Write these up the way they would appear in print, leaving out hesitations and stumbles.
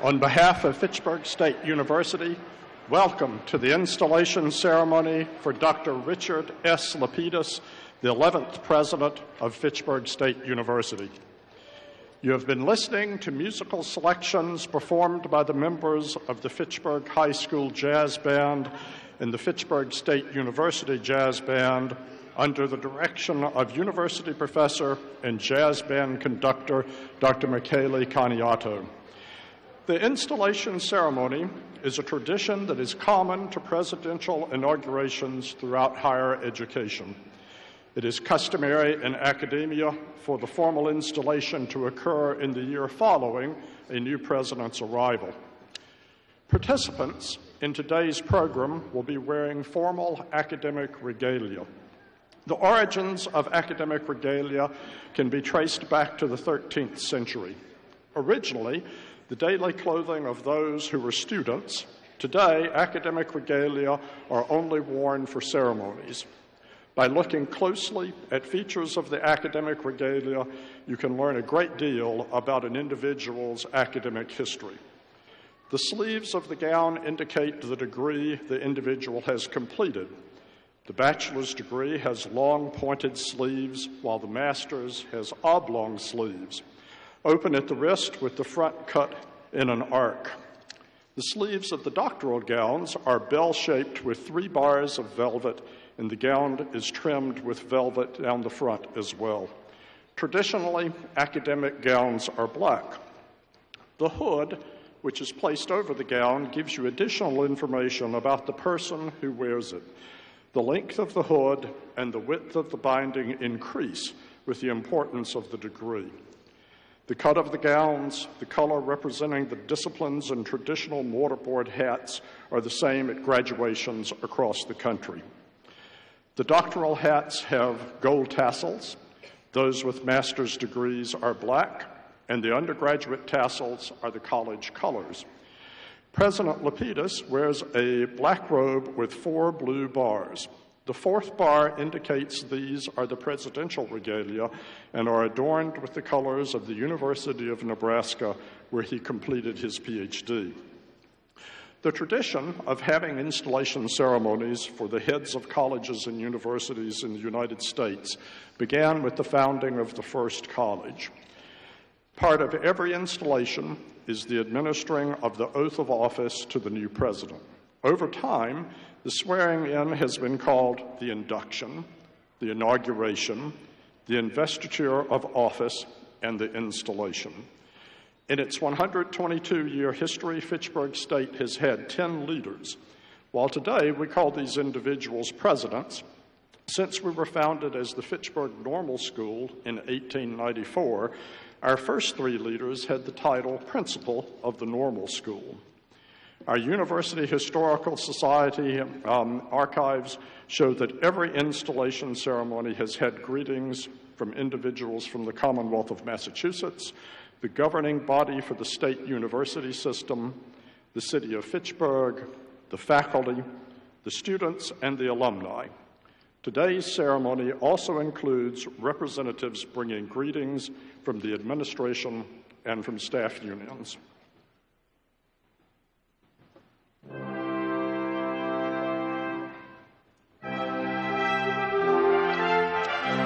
On behalf of Fitchburg State University, welcome to the installation ceremony for Dr. Richard S. Lapidus, the 11th President of Fitchburg State University. You have been listening to musical selections performed by the members of the Fitchburg High School Jazz Band and the Fitchburg State University Jazz Band under the direction of University Professor and Jazz Band Conductor Dr. Michele Caniato. The installation ceremony is a tradition that is common to presidential inaugurations throughout higher education. It is customary in academia for the formal installation to occur in the year following a new president's arrival. Participants in today's program will be wearing formal academic regalia. The origins of academic regalia can be traced back to the 13th century. Originally, the daily clothing of those who were students. Today, academic regalia are only worn for ceremonies. By looking closely at features of the academic regalia, you can learn a great deal about an individual's academic history. The sleeves of the gown indicate the degree the individual has completed. The bachelor's degree has long pointed sleeves, while the master's has oblong sleeves, open at the wrist with the front cut in an arc. The sleeves of the doctoral gowns are bell-shaped with 3 bars of velvet, and the gown is trimmed with velvet down the front as well. Traditionally, academic gowns are black. The hood, which is placed over the gown, gives you additional information about the person who wears it. The length of the hood and the width of the binding increase with the importance of the degree. The cut of the gowns, the color representing the disciplines and traditional mortarboard hats are the same at graduations across the country. The doctoral hats have gold tassels. Those with master's degrees are black, and the undergraduate tassels are the college colors. President Lapidus wears a black robe with 4 blue bars. The 4th bar indicates these are the presidential regalia and are adorned with the colors of the University of Nebraska, where he completed his PhD. The tradition of having installation ceremonies for the heads of colleges and universities in the United States began with the founding of the first college. Part of every installation is the administering of the oath of office to the new president. Over time, the swearing-in has been called the induction, the inauguration, the investiture of office, and the installation. In its 122-year history, Fitchburg State has had 10 leaders. While today we call these individuals presidents, since we were founded as the Fitchburg Normal School in 1894, our first 3 leaders had the title principal of the Normal School. Our University Historical Society archives show that every installation ceremony has had greetings from individuals from the Commonwealth of Massachusetts, the governing body for the state university system, the city of Fitchburg, the faculty, the students, and the alumni. Today's ceremony also includes representatives bringing greetings from the administration and from staff unions.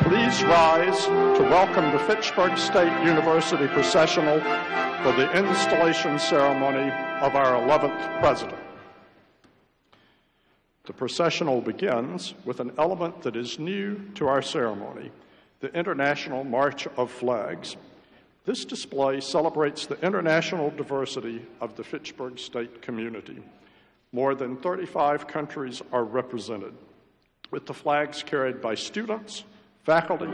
Please rise to welcome the Fitchburg State University processional for the installation ceremony of our 11th president. The processional begins with an element that is new to our ceremony, the International March of Flags. This display celebrates the international diversity of the Fitchburg State community. More than 35 countries are represented, with the flags carried by students, faculty,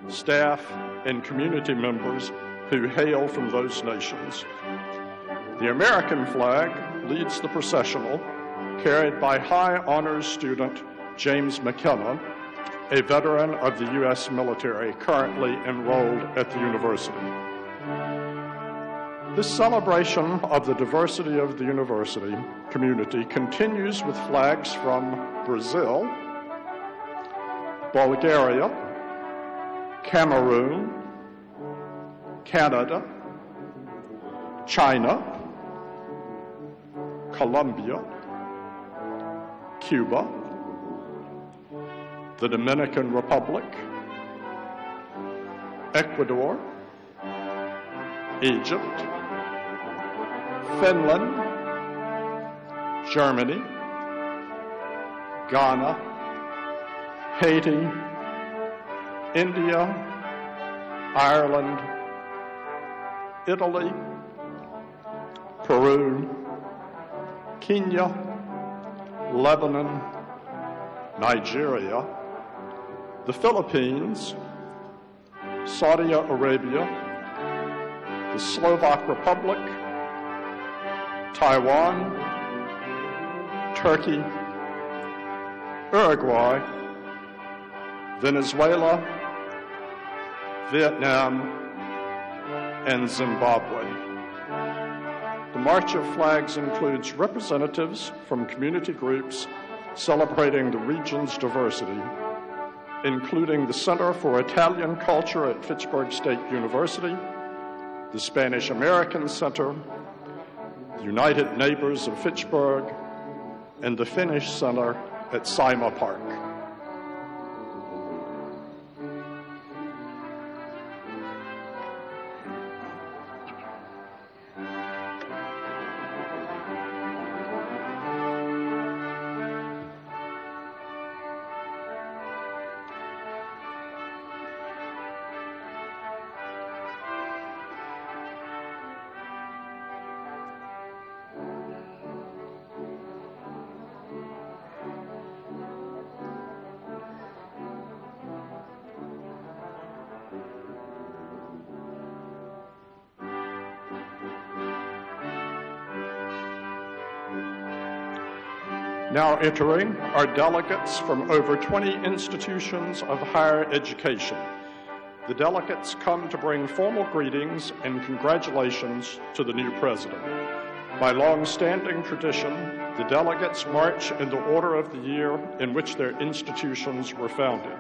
staff, and community members who hail from those nations. The American flag leads the processional, carried by High Honors student James McKenna, a veteran of the U.S. military currently enrolled at the university. This celebration of the diversity of the university community continues with flags from Brazil, Bulgaria, Cameroon, Canada, China, Colombia, Cuba, the Dominican Republic, Ecuador, Egypt, Finland, Germany, Ghana, Haiti, India, Ireland, Italy, Peru, Kenya, Lebanon, Nigeria, the Philippines, Saudi Arabia, the Slovak Republic, Taiwan, Turkey, Uruguay, Venezuela, Vietnam, and Zimbabwe. The March of Flags includes representatives from community groups celebrating the region's diversity, including the Center for Italian Culture at Fitchburg State University, the Spanish American Center, the United Neighbors of Fitchburg, and the Finnish Center at Sima Park. Now entering are delegates from over 20 institutions of higher education. The delegates come to bring formal greetings and congratulations to the new president. By long-standing tradition, the delegates march in the order of the year in which their institutions were founded.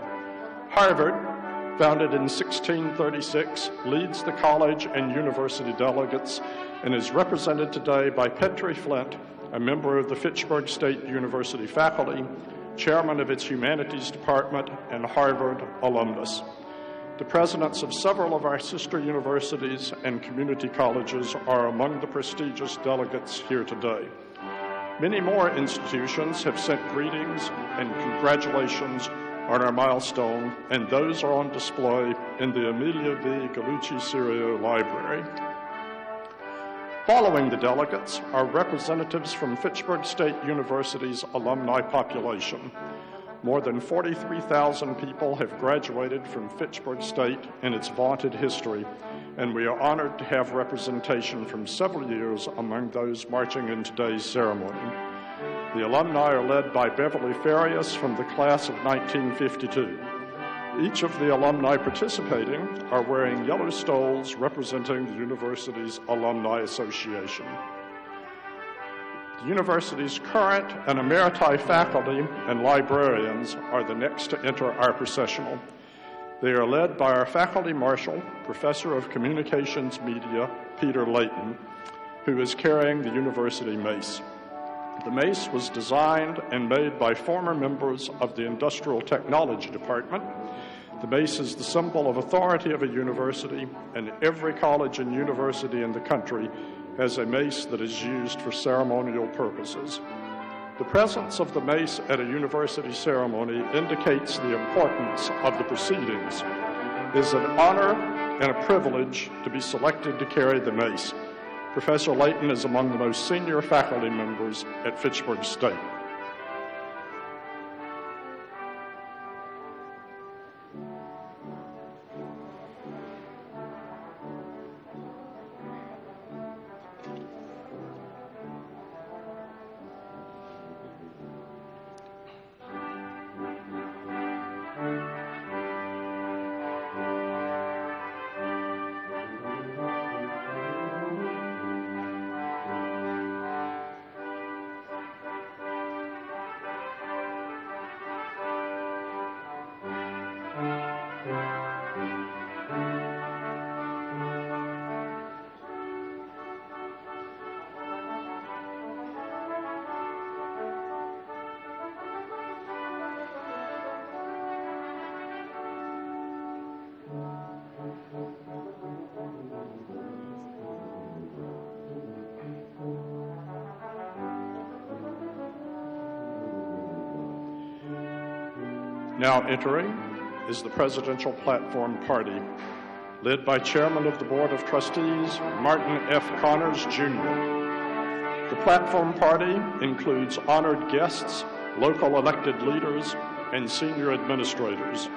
Harvard, founded in 1636, leads the college and university delegates and is represented today by Petrie Flint, a member of the Fitchburg State University faculty, chairman of its humanities department, and Harvard alumnus. The presidents of several of our sister universities and community colleges are among the prestigious delegates here today. Many more institutions have sent greetings and congratulations on our milestone, and those are on display in the Emilia V. Gallucci Serio Library. Following the delegates are representatives from Fitchburg State University's alumni population. More than 43,000 people have graduated from Fitchburg State in its vaunted history, and we are honored to have representation from several years among those marching in today's ceremony. The alumni are led by Beverly Farias from the class of 1952. Each of the alumni participating are wearing yellow stoles representing the university's Alumni Association. The university's current and emeriti faculty and librarians are the next to enter our processional. They are led by our faculty marshal, Professor of Communications Media, Peter Layton, who is carrying the university mace. The mace was designed and made by former members of the Industrial Technology Department. The mace is the symbol of authority of a university, and every college and university in the country has a mace that is used for ceremonial purposes. The presence of the mace at a university ceremony indicates the importance of the proceedings. It is an honor and a privilege to be selected to carry the mace. Professor Layton is among the most senior faculty members at Fitchburg State. Now entering is the Presidential Platform Party, led by Chairman of the Board of Trustees, Martin F. Connors, Jr. The Platform Party includes honored guests, local elected leaders, and senior administrators.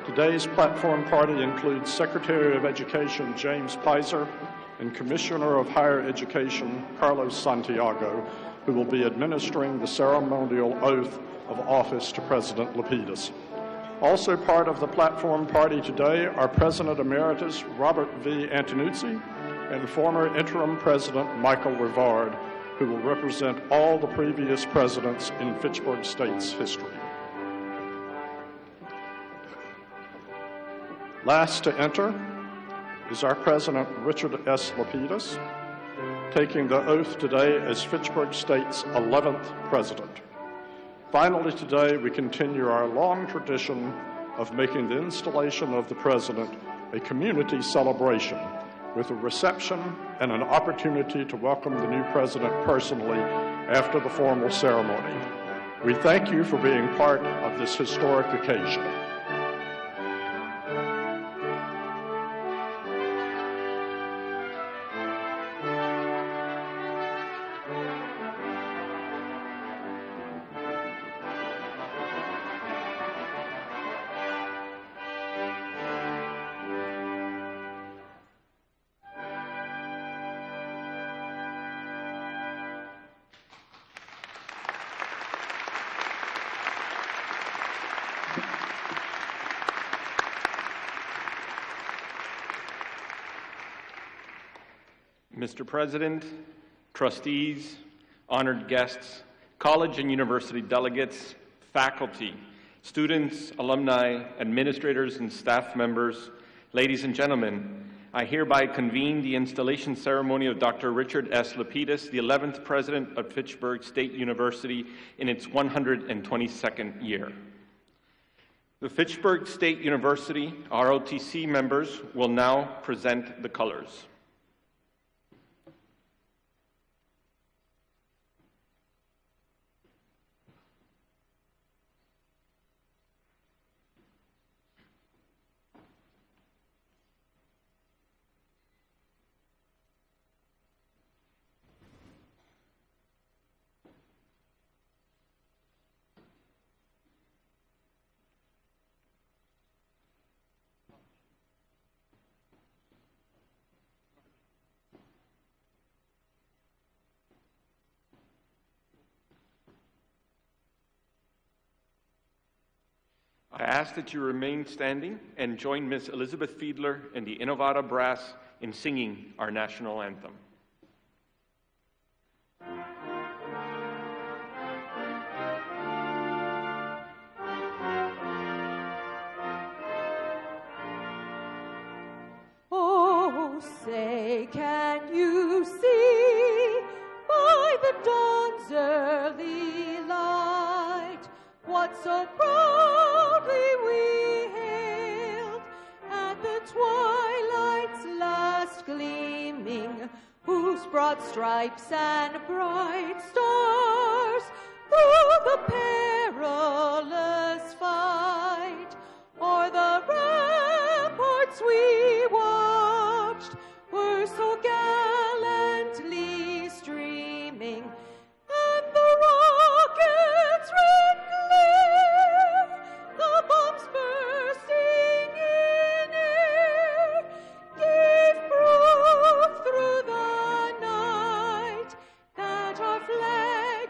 Today's Platform Party includes Secretary of Education James Pizer and Commissioner of Higher Education Carlos Santiago, who will be administering the ceremonial oath of office to President Lapidus. Also part of the Platform Party today are President Emeritus Robert V. Antonuzzi and former Interim President Michael Rivard, who will represent all the previous presidents in Fitchburg State's history. Last to enter is our President Richard S. Lapidus, taking the oath today as Fitchburg State's 11th president. Finally today, we continue our long tradition of making the installation of the president a community celebration with a reception and an opportunity to welcome the new president personally after the formal ceremony. We thank you for being part of this historic occasion. Mr. President, trustees, honored guests, college and university delegates, faculty, students, alumni, administrators, and staff members, ladies and gentlemen, I hereby convene the installation ceremony of Dr. Richard S. Lapidus, the 11th President of Fitchburg State University in its 122nd year. The Fitchburg State University ROTC members will now present the colors. I ask that you remain standing and join Ms. Elizabeth Fiedler and the Innovata Brass in singing our national anthem. Oh, say, can you see by the dawn's early light what so proudly we hailed at the twilight's last gleaming, whose broad stripes and bright stars through the perilous fight o'er the ramparts we watched were so gallantly streaming, and the rockets red glare, the bombs bursting in air, gave proof through the night that our flag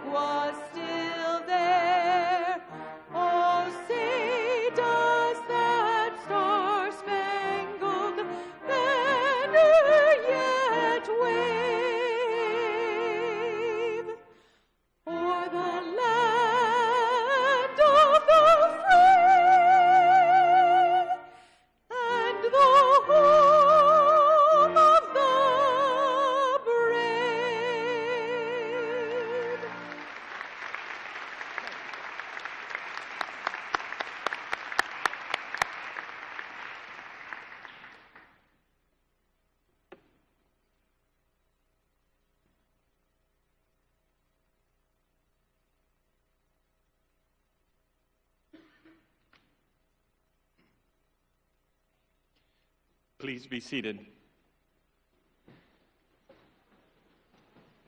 Please be seated.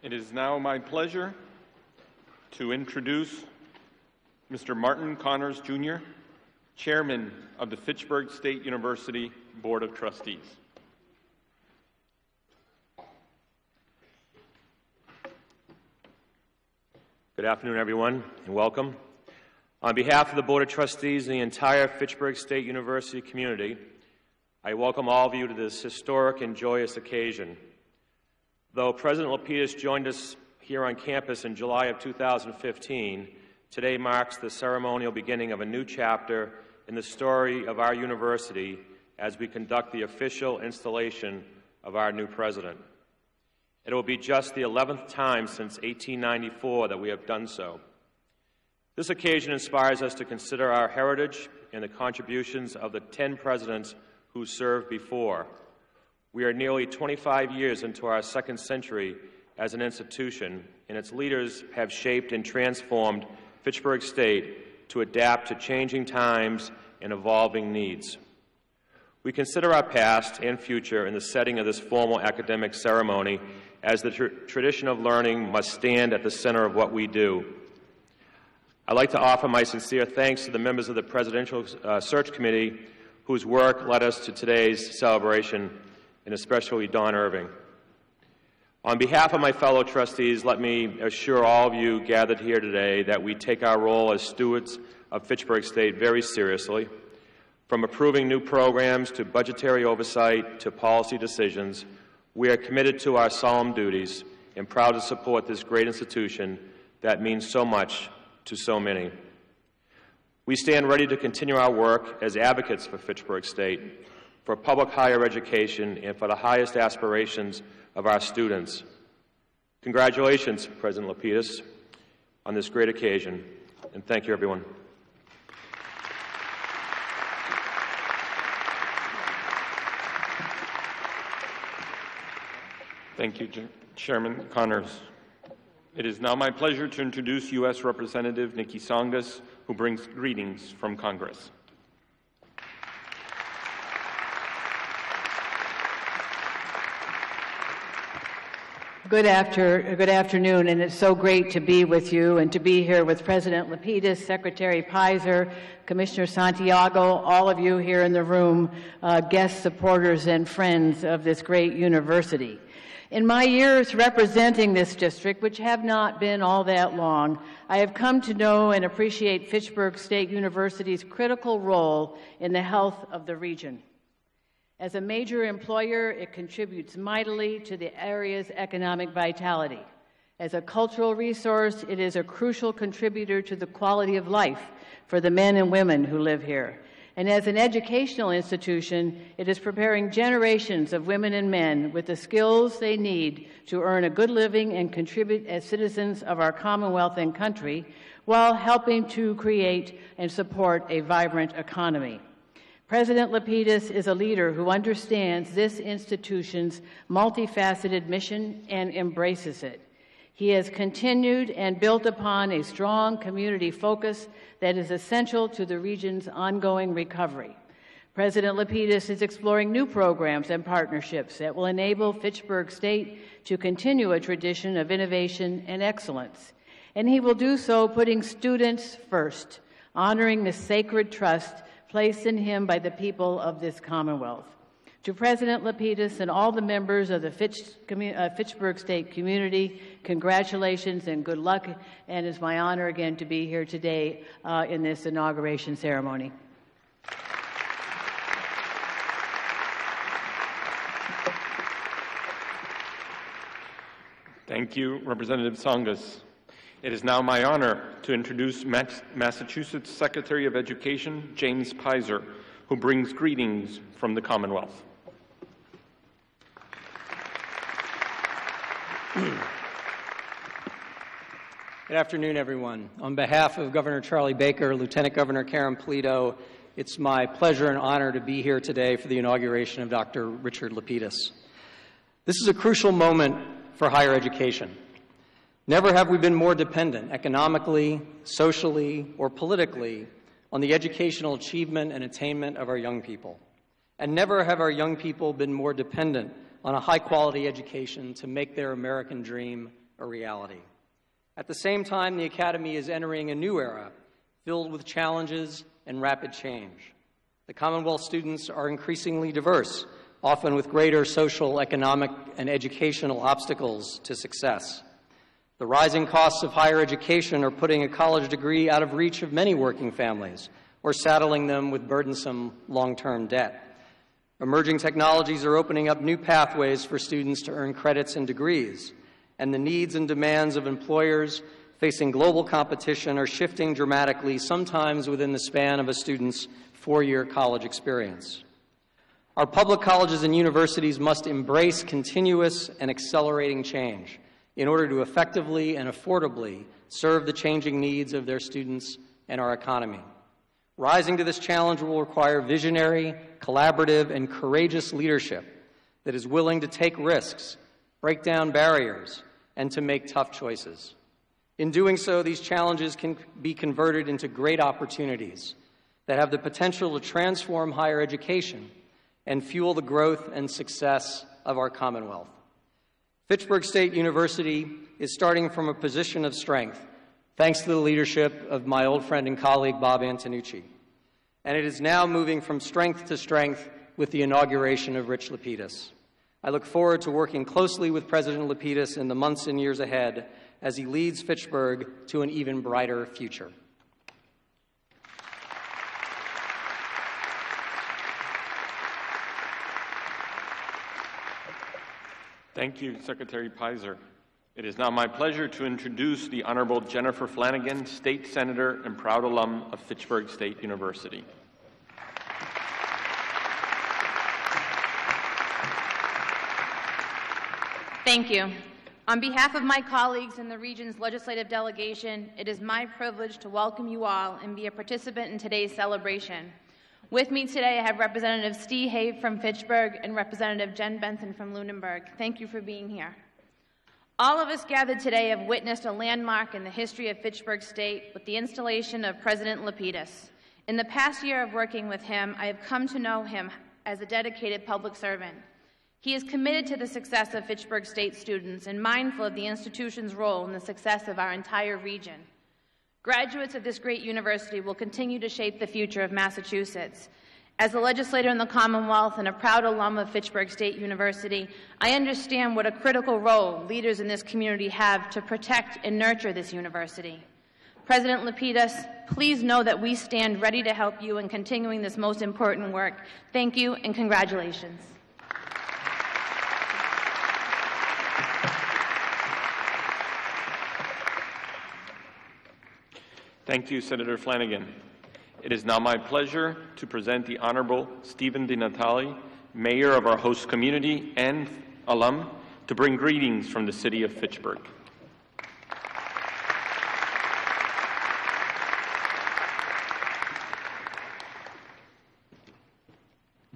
It is now my pleasure to introduce Mr. Martin Connors, Jr., Chairman of the Fitchburg State University Board of Trustees. Good afternoon, everyone, and welcome. On behalf of the Board of Trustees and the entire Fitchburg State University community, I welcome all of you to this historic and joyous occasion. Though President Lapidus joined us here on campus in July of 2015, today marks the ceremonial beginning of a new chapter in the story of our university as we conduct the official installation of our new president. It will be just the 11th time since 1894 that we have done so. This occasion inspires us to consider our heritage and the contributions of the 10 presidents who served before. We are nearly 25 years into our second century as an institution, and its leaders have shaped and transformed Fitchburg State to adapt to changing times and evolving needs. We consider our past and future in the setting of this formal academic ceremony as the tradition of learning must stand at the center of what we do. I'd like to offer my sincere thanks to the members of the Presidential Search Committee whose work led us to today's celebration, and especially Don Irving. On behalf of my fellow trustees, let me assure all of you gathered here today that we take our role as stewards of Fitchburg State very seriously. From approving new programs to budgetary oversight to policy decisions, we are committed to our solemn duties and proud to support this great institution that means so much to so many. We stand ready to continue our work as advocates for Fitchburg State, for public higher education, and for the highest aspirations of our students. Congratulations, President Lapidus, on this great occasion, and thank you, everyone. Thank you, Chairman Connors. It is now my pleasure to introduce U.S. Representative Nikki Tsongas, who brings greetings from Congress. Good afternoon, and it's so great to be with you and to be here with President Lapidus, Secretary Pizer, Commissioner Santiago, all of you here in the room, guests, supporters, and friends of this great university. In my years representing this district, which have not been all that long, I have come to know and appreciate Fitchburg State University's critical role in the health of the region. As a major employer, it contributes mightily to the area's economic vitality. As a cultural resource, it is a crucial contributor to the quality of life for the men and women who live here. And as an educational institution, it is preparing generations of women and men with the skills they need to earn a good living and contribute as citizens of our Commonwealth and country, while helping to create and support a vibrant economy. President Lapidus is a leader who understands this institution's multifaceted mission and embraces it. He has continued and built upon a strong community focus that is essential to the region's ongoing recovery. President Lapidus is exploring new programs and partnerships that will enable Fitchburg State to continue a tradition of innovation and excellence. And he will do so putting students first, honoring the sacred trust placed in him by the people of this Commonwealth. To President Lapidus and all the members of the Fitchburg State community, congratulations and good luck, and it's my honor again to be here today in this inauguration ceremony. Thank you, Representative Tsongas. It is now my honor to introduce Massachusetts Secretary of Education, James Pizer, who brings greetings from the Commonwealth. Good afternoon, everyone. On behalf of Governor Charlie Baker, Lieutenant Governor Karen Polito, it's my pleasure and honor to be here today for the inauguration of Dr. Richard Lapidus. This is a crucial moment for higher education. Never have we been more dependent, economically, socially, or politically, on the educational achievement and attainment of our young people. and never have our young people been more dependent on a high-quality education to make their American dream a reality. At the same time, the Academy is entering a new era filled with challenges and rapid change. The Commonwealth students are increasingly diverse, often with greater social, economic, and educational obstacles to success. The rising costs of higher education are putting a college degree out of reach of many working families or saddling them with burdensome long-term debt. Emerging technologies are opening up new pathways for students to earn credits and degrees, and the needs and demands of employers facing global competition are shifting dramatically, sometimes within the span of a student's four-year college experience. Our public colleges and universities must embrace continuous and accelerating change in order to effectively and affordably serve the changing needs of their students and our economy. Rising to this challenge will require visionary, collaborative, and courageous leadership that is willing to take risks, break down barriers, and to make tough choices. In doing so, these challenges can be converted into great opportunities that have the potential to transform higher education and fuel the growth and success of our Commonwealth. Fitchburg State University is starting from a position of strength, thanks to the leadership of my old friend and colleague, Bob Antonucci. And it is now moving from strength to strength with the inauguration of Rich Lapidus. I look forward to working closely with President Lapidus in the months and years ahead as he leads Fitchburg to an even brighter future. Thank you, Secretary Pizer. It is now my pleasure to introduce the Honorable Jennifer Flanagan, State Senator and proud alum of Fitchburg State University. Thank you. On behalf of my colleagues in the region's legislative delegation, it is my privilege to welcome you all and be a participant in today's celebration. With me today, I have Representative Steve Have from Fitchburg and Representative Jen Benson from Lunenburg. Thank you for being here. All of us gathered today have witnessed a landmark in the history of Fitchburg State with the installation of President Lapidus. In the past year of working with him, I have come to know him as a dedicated public servant. He is committed to the success of Fitchburg State students and mindful of the institution's role in the success of our entire region. Graduates of this great university will continue to shape the future of Massachusetts. As a legislator in the Commonwealth and a proud alum of Fitchburg State University, I understand what a critical role leaders in this community have to protect and nurture this university. President Lapidus, please know that we stand ready to help you in continuing this most important work. Thank you and congratulations. Thank you, Senator Flanagan. It is now my pleasure to present the Honorable Stephen DiNatale, Mayor of our host community and alum, to bring greetings from the city of Fitchburg.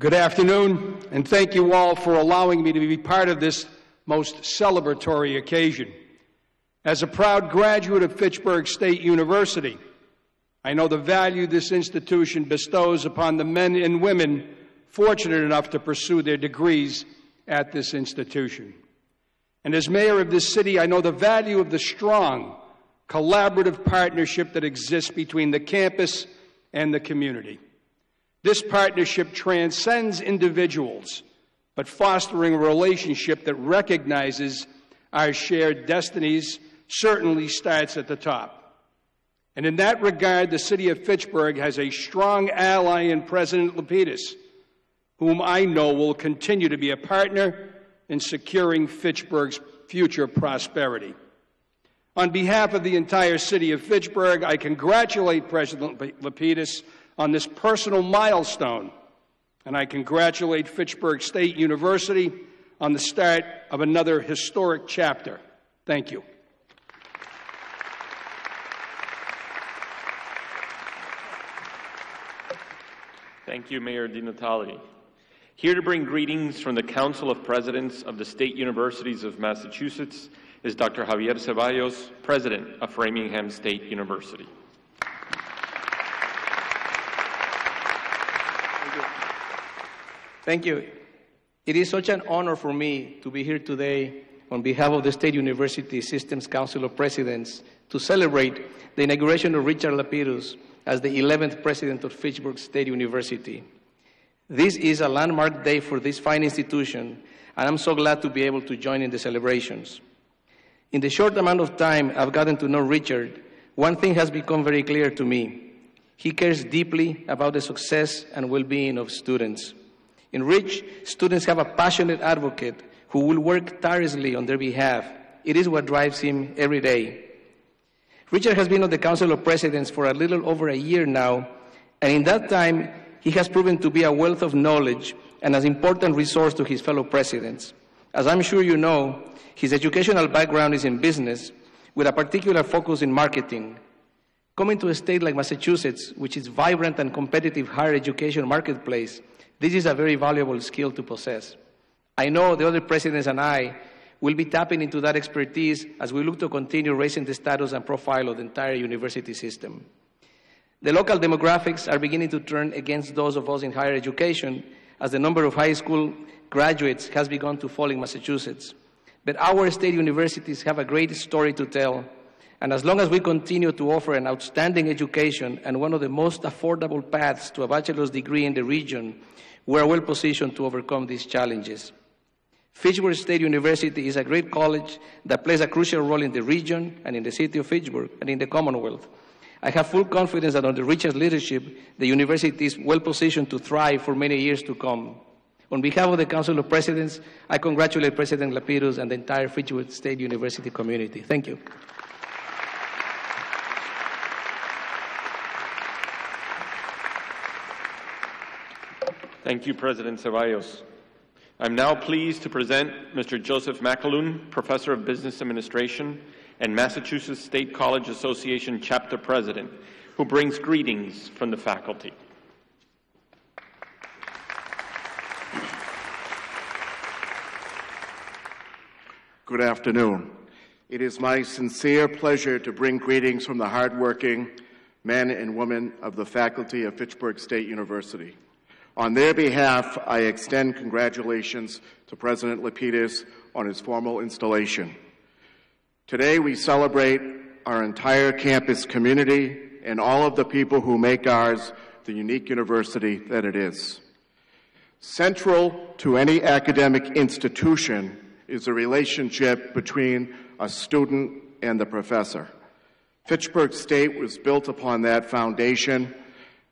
Good afternoon, and thank you all for allowing me to be part of this most celebratory occasion. As a proud graduate of Fitchburg State University, I know the value this institution bestows upon the men and women fortunate enough to pursue their degrees at this institution. And as mayor of this city, I know the value of the strong, collaborative partnership that exists between the campus and the community. This partnership transcends individuals, but fostering a relationship that recognizes our shared destinies certainly starts at the top. And in that regard, the city of Fitchburg has a strong ally in President Lapidus, whom I know will continue to be a partner in securing Fitchburg's future prosperity. On behalf of the entire city of Fitchburg, I congratulate President Lapidus on this personal milestone, and I congratulate Fitchburg State University on the start of another historic chapter. Thank you. Thank you, Mayor DiNatale. Here to bring greetings from the Council of Presidents of the State Universities of Massachusetts is Dr. Javier Ceballos, President of Framingham State University. Thank you. It is such an honor for me to be here today on behalf of the State University Systems Council of Presidents to celebrate the inauguration of Richard Lapidus as the 11th president of Fitchburg State University. This is a landmark day for this fine institution, and I'm so glad to be able to join in the celebrations. In the short amount of time I've gotten to know Richard, one thing has become very clear to me. He cares deeply about the success and well-being of students. In Rich, students have a passionate advocate who will work tirelessly on their behalf. It is what drives him every day. Richard has been on the Council of Presidents for a little over a year now, and in that time, he has proven to be a wealth of knowledge and an important resource to his fellow presidents. As I'm sure you know, his educational background is in business, with a particular focus in marketing. Coming to a state like Massachusetts, which is vibrant and competitive higher education marketplace, this is a very valuable skill to possess. I know the other presidents and I will be tapping into that expertise as we look to continue raising the status and profile of the entire university system. The local demographics are beginning to turn against those of us in higher education as the number of high school graduates has begun to fall in Massachusetts. But our state universities have a great story to tell, and as long as we continue to offer an outstanding education and one of the most affordable paths to a bachelor's degree in the region, we are well positioned to overcome these challenges. Fitchburg State University is a great college that plays a crucial role in the region and in the city of Fitchburg and in the Commonwealth. I have full confidence that under Richard's leadership, the university is well positioned to thrive for many years to come. On behalf of the Council of Presidents, I congratulate President Lapidus and the entire Fitchburg State University community. Thank you. Thank you, President Ceballos. I'm now pleased to present Mr. Joseph McAloon, Professor of Business Administration and Massachusetts State College Association Chapter President, who brings greetings from the faculty. Good afternoon. It is my sincere pleasure to bring greetings from the hardworking men and women of the faculty of Fitchburg State University. On their behalf, I extend congratulations to President Lapidus on his formal installation. Today, we celebrate our entire campus community and all of the people who make ours the unique university that it is. Central to any academic institution is the relationship between a student and the professor. Fitchburg State was built upon that foundation,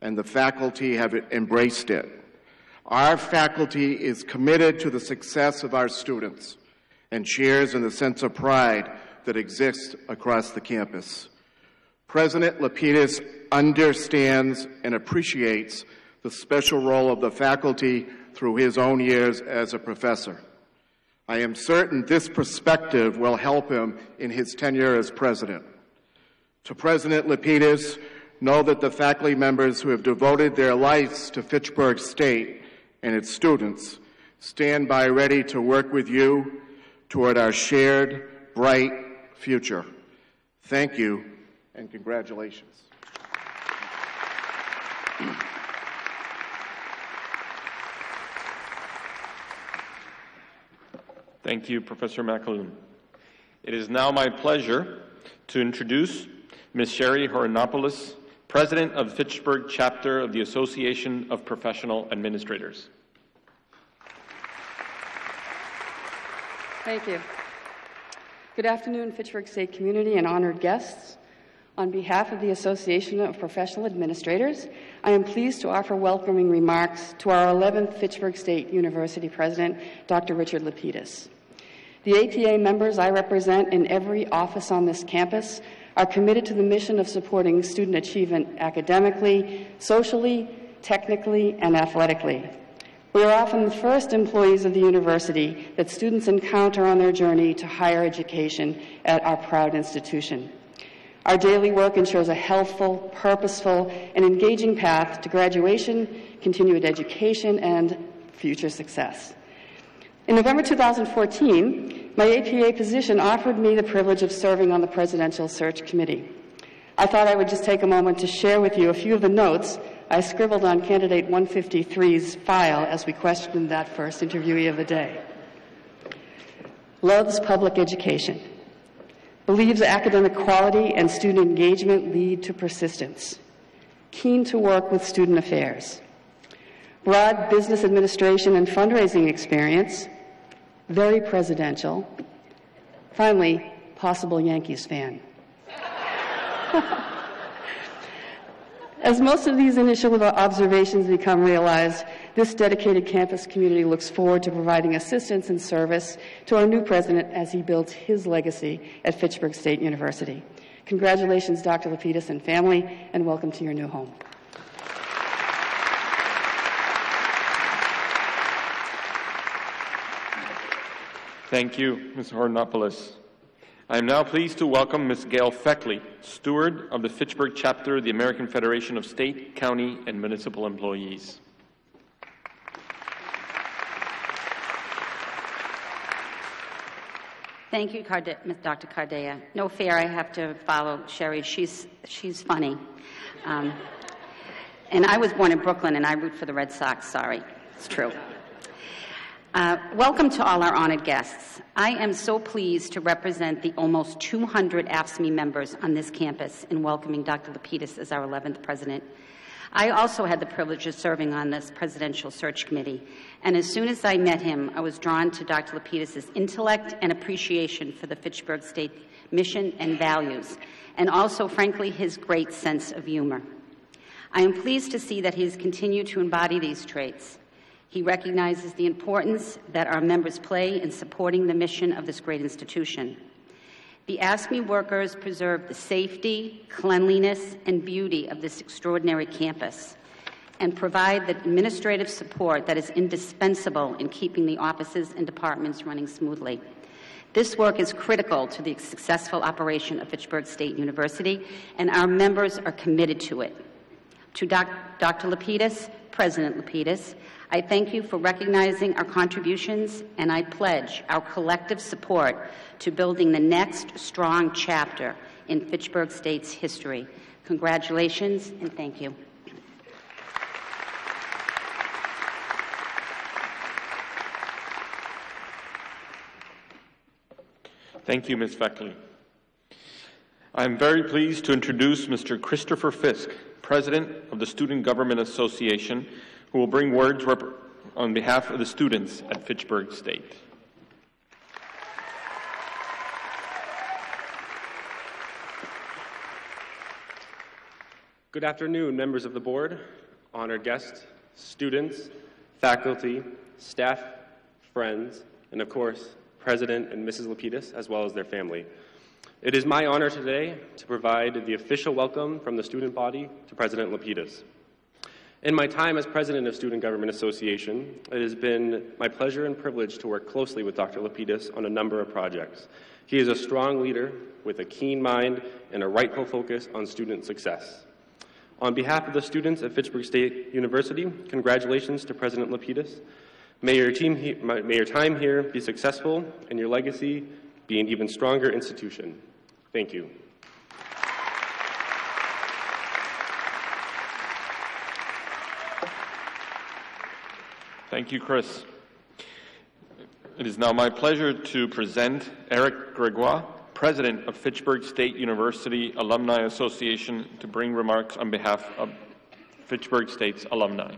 and the faculty have embraced it. Our faculty is committed to the success of our students and shares in the sense of pride that exists across the campus. President Lapidus understands and appreciates the special role of the faculty through his own years as a professor. I am certain this perspective will help him in his tenure as president. To President Lapidus, know that the faculty members who have devoted their lives to Fitchburg State and its students stand by ready to work with you toward our shared, bright future. Thank you and congratulations. Thank you, Professor McAloon. It is now my pleasure to introduce Ms. Sherry Horonopoulos, President of the Fitchburg Chapter of the Association of Professional Administrators. Thank you. Good afternoon, Fitchburg State community and honored guests. On behalf of the Association of Professional Administrators, I am pleased to offer welcoming remarks to our 11th Fitchburg State University President, Dr. Richard Lapidus. The APA members I represent in every office on this campus are committed to the mission of supporting student achievement academically, socially, technically, and athletically. We are often the first employees of the university that students encounter on their journey to higher education at our proud institution. Our daily work ensures a healthful, purposeful, and engaging path to graduation, continued education, and future success. In November 2014, my APA position offered me the privilege of serving on the Presidential Search Committee. I thought I would just take a moment to share with you a few of the notes I scribbled on candidate 153's file as we questioned that first interviewee of the day. Loves public education. Believes academic quality and student engagement lead to persistence. Keen to work with student affairs. Broad business administration and fundraising experience. Very presidential. Finally, possible Yankees fan. As most of these initial observations become realized, this dedicated campus community looks forward to providing assistance and service to our new president as he builds his legacy at Fitchburg State University. Congratulations, Dr. Lapidus and family, and welcome to your new home. Thank you, Ms. Hornopoulos. I am now pleased to welcome Ms. Gail Feckley, Steward of the Fitchburg Chapter of the American Federation of State, County, and Municipal Employees. Thank you, Dr. Cardea. No fair, I have to follow Sherry. She's funny. And I was born in Brooklyn, and I root for the Red Sox. Sorry, it's true. Welcome to all our honored guests. I am so pleased to represent the almost 200 AFSCME members on this campus in welcoming Dr. Lapidus as our 11th president. I also had the privilege of serving on this presidential search committee, and as soon as I met him, I was drawn to Dr. Lapidus' intellect and appreciation for the Fitchburg State mission and values, and also, frankly, his great sense of humor. I am pleased to see that he has continued to embody these traits. He recognizes the importance that our members play in supporting the mission of this great institution. The AFSCME workers preserve the safety, cleanliness, and beauty of this extraordinary campus and provide the administrative support that is indispensable in keeping the offices and departments running smoothly. This work is critical to the successful operation of Fitchburg State University, and our members are committed to it. To Dr. Lapidus, President Lapidus, I thank you for recognizing our contributions, and I pledge our collective support to building the next strong chapter in Fitchburg State's history. Congratulations, and thank you. Thank you, Ms. Feckley. I am very pleased to introduce Mr. Christopher Fisk, President of the Student Government Association, who will bring words on behalf of the students at Fitchburg State. Good afternoon, members of the board, honored guests, students, faculty, staff, friends, and of course, President and Mrs. Lapidus, as well as their family. It is my honor today to provide the official welcome from the student body to President Lapidus. In my time as president of Student Government Association, it has been my pleasure and privilege to work closely with Dr. Lapidus on a number of projects. He is a strong leader with a keen mind and a rightful focus on student success. On behalf of the students at Fitchburg State University, congratulations to President Lapidus. May your time here be successful and your legacy be an even stronger institution. Thank you. Thank you, Chris. It is now my pleasure to present Eric Gregoire, President of Fitchburg State University Alumni Association, to bring remarks on behalf of Fitchburg State's alumni.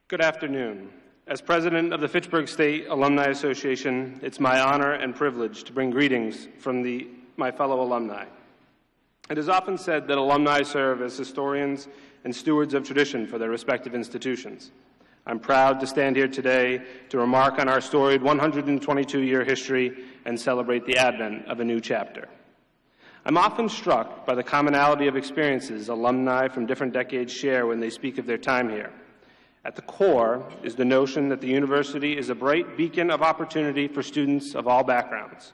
Good afternoon. As president of the Fitchburg State Alumni Association, it's my honor and privilege to bring greetings from my fellow alumni. It is often said that alumni serve as historians and stewards of tradition for their respective institutions. I'm proud to stand here today to remark on our storied 122-year history and celebrate the advent of a new chapter. I'm often struck by the commonality of experiences alumni from different decades share when they speak of their time here. At the core is the notion that the university is a bright beacon of opportunity for students of all backgrounds.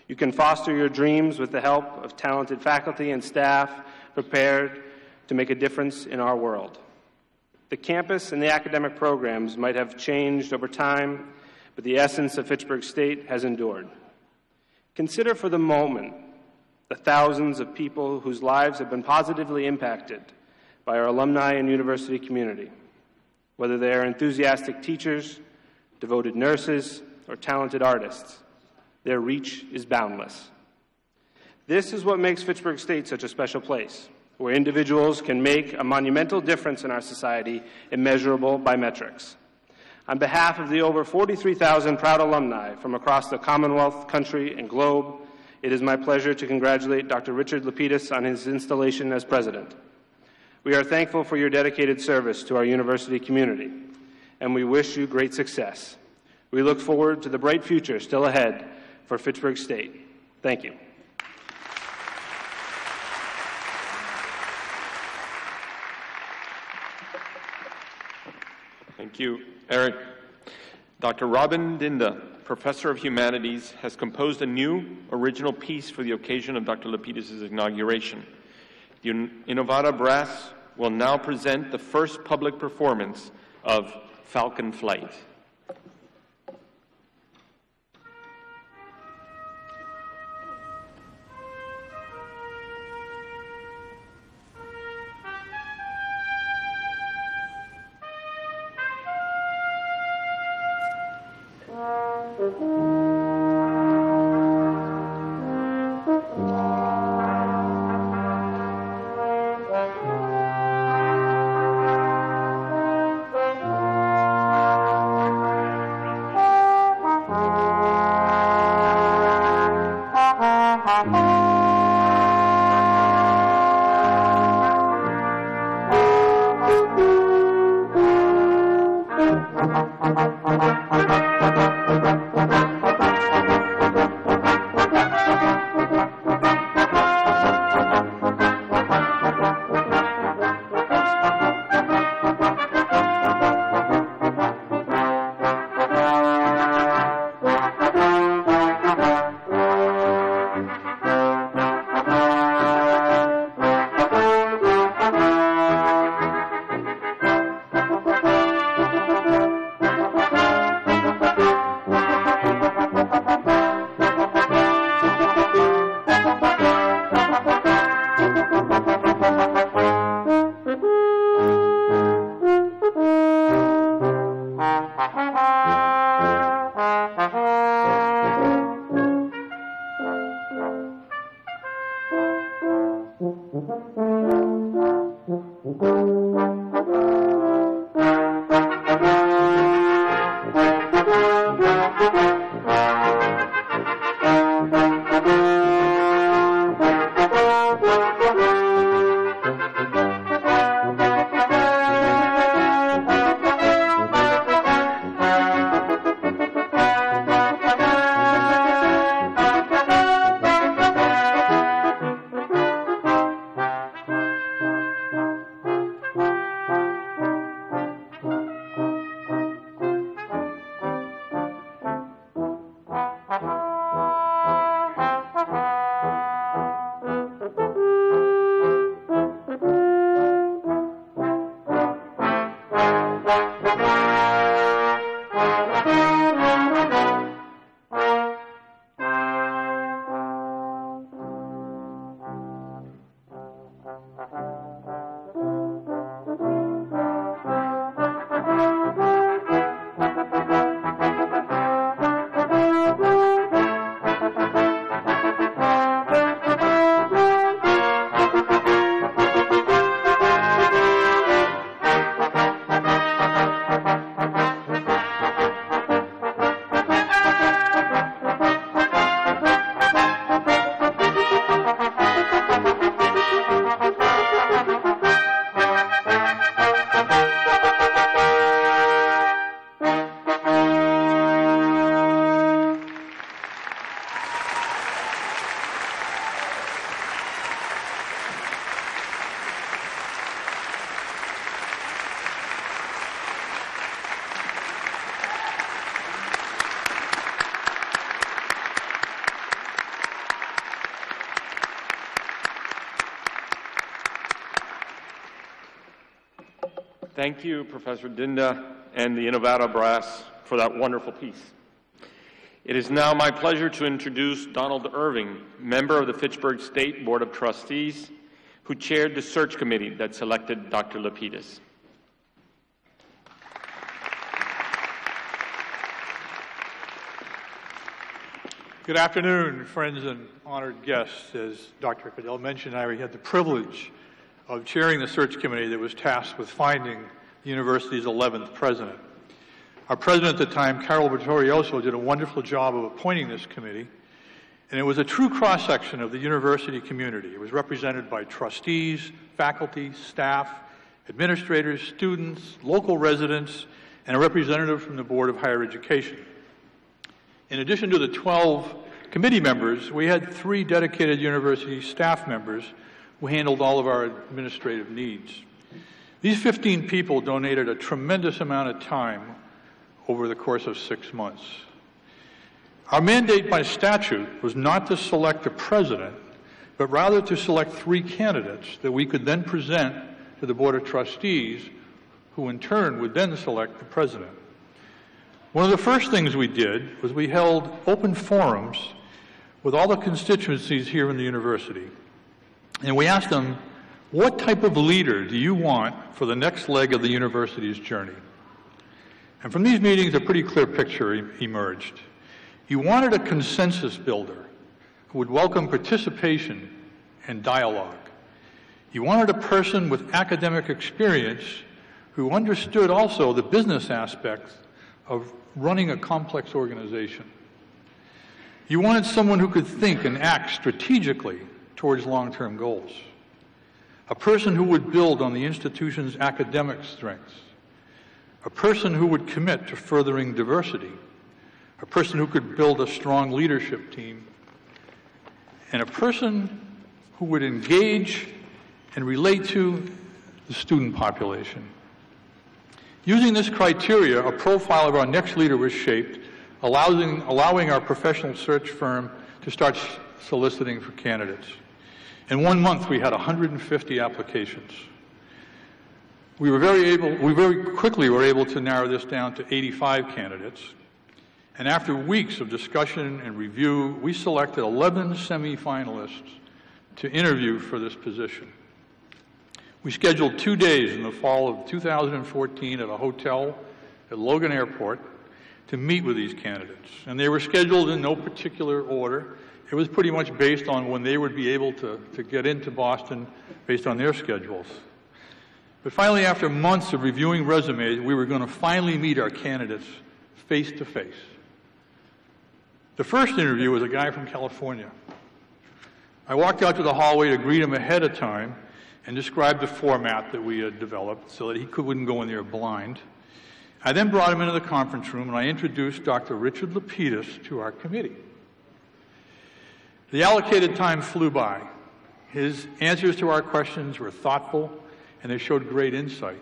You can foster your dreams with the help of talented faculty and staff prepared to make a difference in our world. The campus and the academic programs might have changed over time, but the essence of Fitchburg State has endured. Consider for the moment the thousands of people whose lives have been positively impacted by our alumni and university community, whether they are enthusiastic teachers, devoted nurses, or talented artists. Their reach is boundless. This is what makes Fitchburg State such a special place, where individuals can make a monumental difference in our society, immeasurable by metrics. On behalf of the over 43,000 proud alumni from across the Commonwealth, country, and globe, it is my pleasure to congratulate Dr. Richard Lapidus on his installation as president. We are thankful for your dedicated service to our university community, and we wish you great success. We look forward to the bright future still ahead for Fitchburg State. Thank you. Thank you, Eric. Dr. Robin Dinda, Professor of Humanities, has composed a new original piece for the occasion of Dr. Lapidus' inauguration. The Inauguration Brass will now present the first public performance of Falcon Flight. Thank you, Professor Dinda and the Inauguration Brass, for that wonderful piece. It is now my pleasure to introduce Donald Irving, member of the Fitchburg State Board of Trustees, who chaired the search committee that selected Dr. Lapidus. Good afternoon, friends and honored guests. As Dr. Cadell mentioned, I had the privilege of chairing the search committee that was tasked with finding the university's 11th president. Our president at the time, Carol Vittorioso, did a wonderful job of appointing this committee, and it was a true cross-section of the university community. It was represented by trustees, faculty, staff, administrators, students, local residents, and a representative from the Board of Higher Education. In addition to the 12 committee members, we had 3 dedicated university staff members who handled all of our administrative needs. These 15 people donated a tremendous amount of time over the course of 6 months. Our mandate by statute was not to select a president, but rather to select 3 candidates that we could then present to the Board of Trustees, who in turn would then select the president. One of the first things we did was we held open forums with all the constituencies here in the university. And we asked them, what type of leader do you want for the next leg of the university's journey? And from these meetings, a pretty clear picture emerged. You wanted a consensus builder who would welcome participation and dialogue. You wanted a person with academic experience who understood also the business aspects of running a complex organization. You wanted someone who could think and act strategically towards long-term goals. A person who would build on the institution's academic strengths. A person who would commit to furthering diversity. A person who could build a strong leadership team. And a person who would engage and relate to the student population. Using this criteria, a profile of our next leader was shaped, allowing our professional search firm to start soliciting for candidates. In 1 month, we had 150 applications. We very quickly were able to narrow this down to 85 candidates. And after weeks of discussion and review, we selected 11 semifinalists to interview for this position. We scheduled 2 days in the fall of 2014 at a hotel at Logan Airport to meet with these candidates. And they were scheduled in no particular order. It was pretty much based on when they would be able to get into Boston based on their schedules. But finally, after months of reviewing resumes, we were going to finally meet our candidates face to face. The first interview was a guy from California. I walked out to the hallway to greet him ahead of time and described the format that we had developed so that he wouldn't go in there blind. I then brought him into the conference room and I introduced Dr. Richard Lapidus to our committee. The allocated time flew by. His answers to our questions were thoughtful and they showed great insight.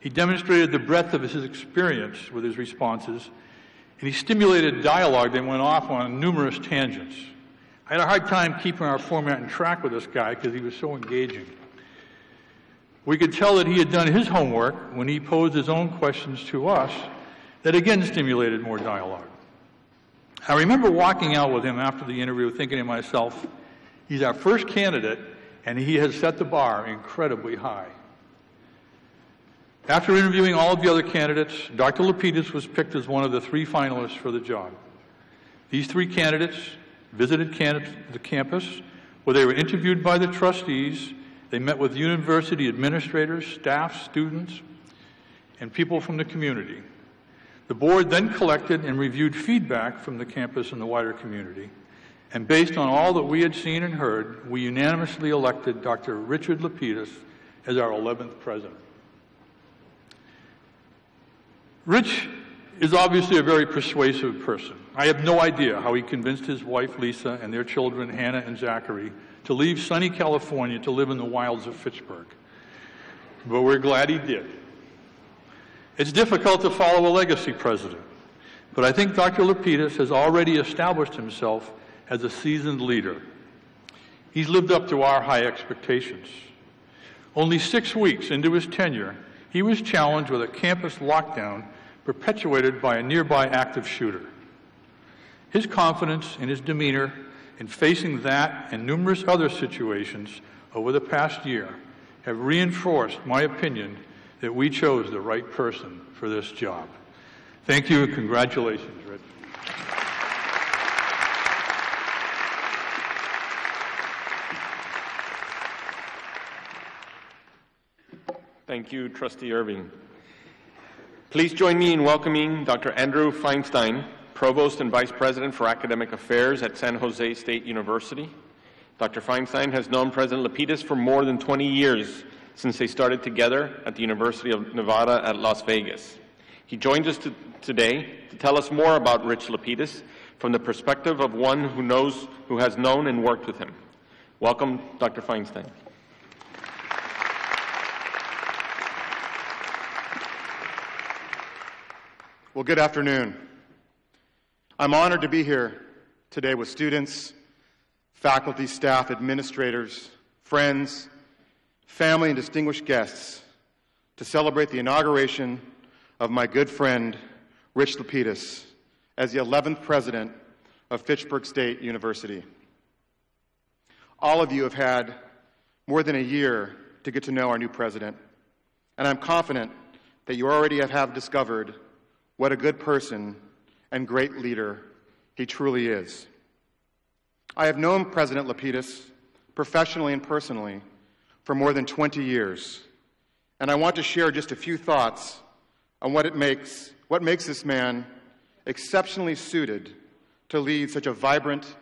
He demonstrated the breadth of his experience with his responses, and he stimulated dialogue that went off on numerous tangents. I had a hard time keeping our format in track with this guy because he was so engaging. We could tell that he had done his homework when he posed his own questions to us that again stimulated more dialogue. I remember walking out with him after the interview thinking to myself, he's our first candidate and he has set the bar incredibly high. After interviewing all of the other candidates, Dr. Lapidus was picked as one of the 3 finalists for the job. These 3 candidates visited the campus where they were interviewed by the trustees. They met with university administrators, staff, students, and people from the community. The board then collected and reviewed feedback from the campus and the wider community. And based on all that we had seen and heard, we unanimously elected Dr. Richard Lapidus as our 11th president. Rich is obviously a very persuasive person. I have no idea how he convinced his wife, Lisa, and their children, Hannah and Zachary, to leave sunny California to live in the wilds of Fitchburg. But we're glad he did. It's difficult to follow a legacy president, but I think Dr. Lapidus has already established himself as a seasoned leader. He's lived up to our high expectations. Only 6 weeks into his tenure, he was challenged with a campus lockdown perpetuated by a nearby active shooter. His confidence and his demeanor in facing that and numerous other situations over the past year have reinforced my opinion that we chose the right person for this job. Thank you and congratulations, Rich. Thank you, Trustee Irving. Please join me in welcoming Dr. Andrew Feinstein, Provost and Vice President for Academic Affairs at San Jose State University. Dr. Feinstein has known President Lapidus for more than 20 years, since they started together at the University of Nevada at Las Vegas. He joins us today to tell us more about Rich Lapidus from the perspective of one who has known and worked with him. Welcome, Dr. Feinstein. Well, good afternoon. I'm honored to be here today with students, faculty, staff, administrators, friends, family, and distinguished guests to celebrate the inauguration of my good friend, Rich Lapidus, as the 11th president of Fitchburg State University. All of you have had more than a year to get to know our new president, and I'm confident that you already have discovered what a good person and great leader he truly is. I have known President Lapidus professionally and personally for more than 20 years, and I want to share just a few thoughts on what makes this man exceptionally suited to lead such a vibrant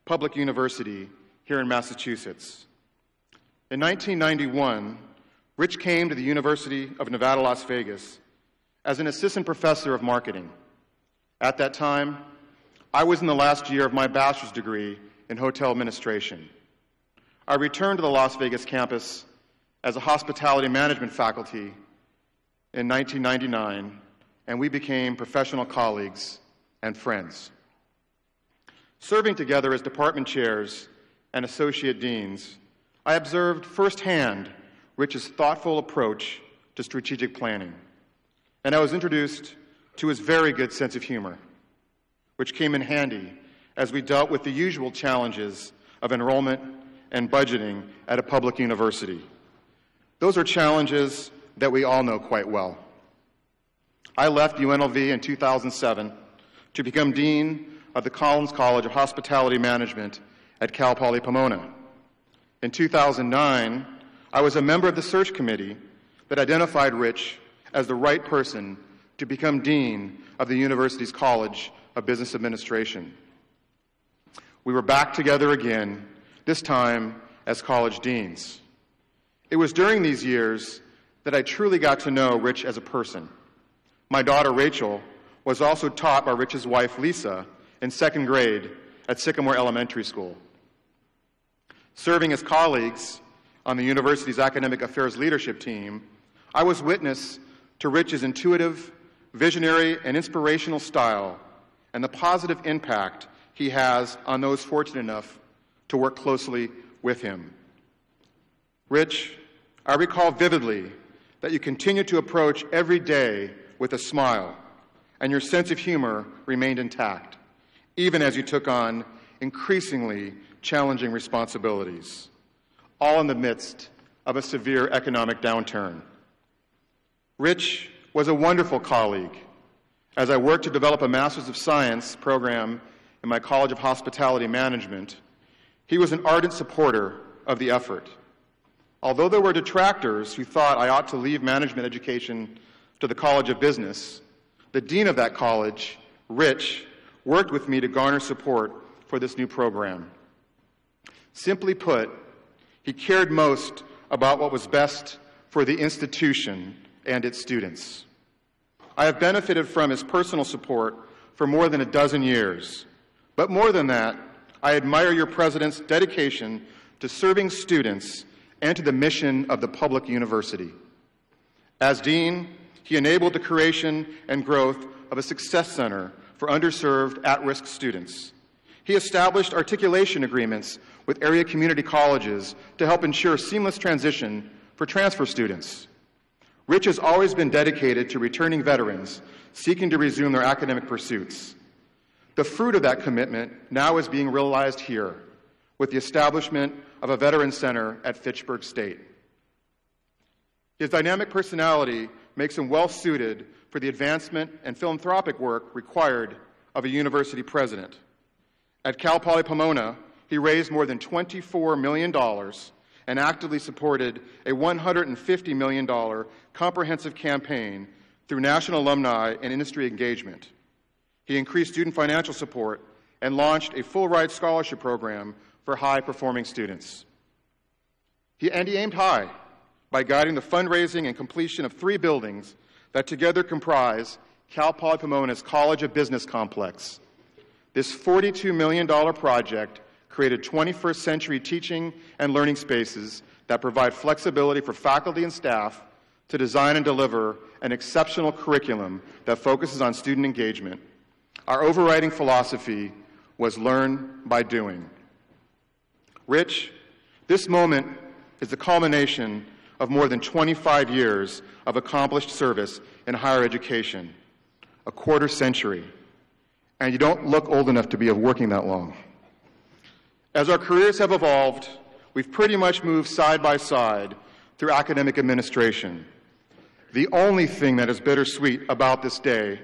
public university here in Massachusetts. In 1991, Rich came to the University of Nevada, Las Vegas as an assistant professor of marketing. At that time, I was in the last year of my bachelor's degree in hotel administration. I returned to the Las Vegas campus as a hospitality management faculty in 1999, and we became professional colleagues and friends. Serving together as department chairs and associate deans, I observed firsthand Rich's thoughtful approach to strategic planning, and I was introduced to his very good sense of humor, which came in handy as we dealt with the usual challenges of enrollment and budgeting at a public university. Those are challenges that we all know quite well. I left UNLV in 2007 to become Dean of the Collins College of Hospitality Management at Cal Poly Pomona. In 2009, I was a member of the search committee that identified Rich as the right person to become Dean of the university's College of Business Administration. We were back together again, this time as college deans. It was during these years that I truly got to know Rich as a person. My daughter, Rachel, was also taught by Rich's wife, Lisa, in second grade at Sycamore Elementary School. Serving as colleagues on the university's academic affairs leadership team, I was witness to Rich's intuitive, visionary, and inspirational style and the positive impact he has on those fortunate enough to work closely with him. Rich, I recall vividly that you continued to approach every day with a smile, and your sense of humor remained intact, even as you took on increasingly challenging responsibilities, all in the midst of a severe economic downturn. Rich was a wonderful colleague. As I worked to develop a Master's of Science program in my College of Hospitality Management, he was an ardent supporter of the effort. Although there were detractors who thought I ought to leave management education to the College of Business, the dean of that college, Rich, worked with me to garner support for this new program. Simply put, he cared most about what was best for the institution and its students. I have benefited from his personal support for more than a dozen years. But more than that, I admire your president's dedication to serving students and to the mission of the public university. As dean, he enabled the creation and growth of a success center for underserved, at-risk students. He established articulation agreements with area community colleges to help ensure seamless transition for transfer students. Rich has always been dedicated to returning veterans seeking to resume their academic pursuits. The fruit of that commitment now is being realized here with the establishment of a Veterans Center at Fitchburg State. His dynamic personality makes him well-suited for the advancement and philanthropic work required of a university president. At Cal Poly Pomona, he raised more than $24 million and actively supported a $150 million comprehensive campaign through national alumni and industry engagement. He increased student financial support and launched a full-ride scholarship program for high-performing students. He aimed high by guiding the fundraising and completion of 3 buildings that together comprise Cal Poly Pomona's College of Business complex. This $42 million project created 21st century teaching and learning spaces that provide flexibility for faculty and staff to design and deliver an exceptional curriculum that focuses on student engagement. Our overriding philosophy was learn by doing. Rich, this moment is the culmination of more than 25 years of accomplished service in higher education, a quarter century, and you don't look old enough to be working that long. As our careers have evolved, we've pretty much moved side by side through academic administration. The only thing that is bittersweet about this day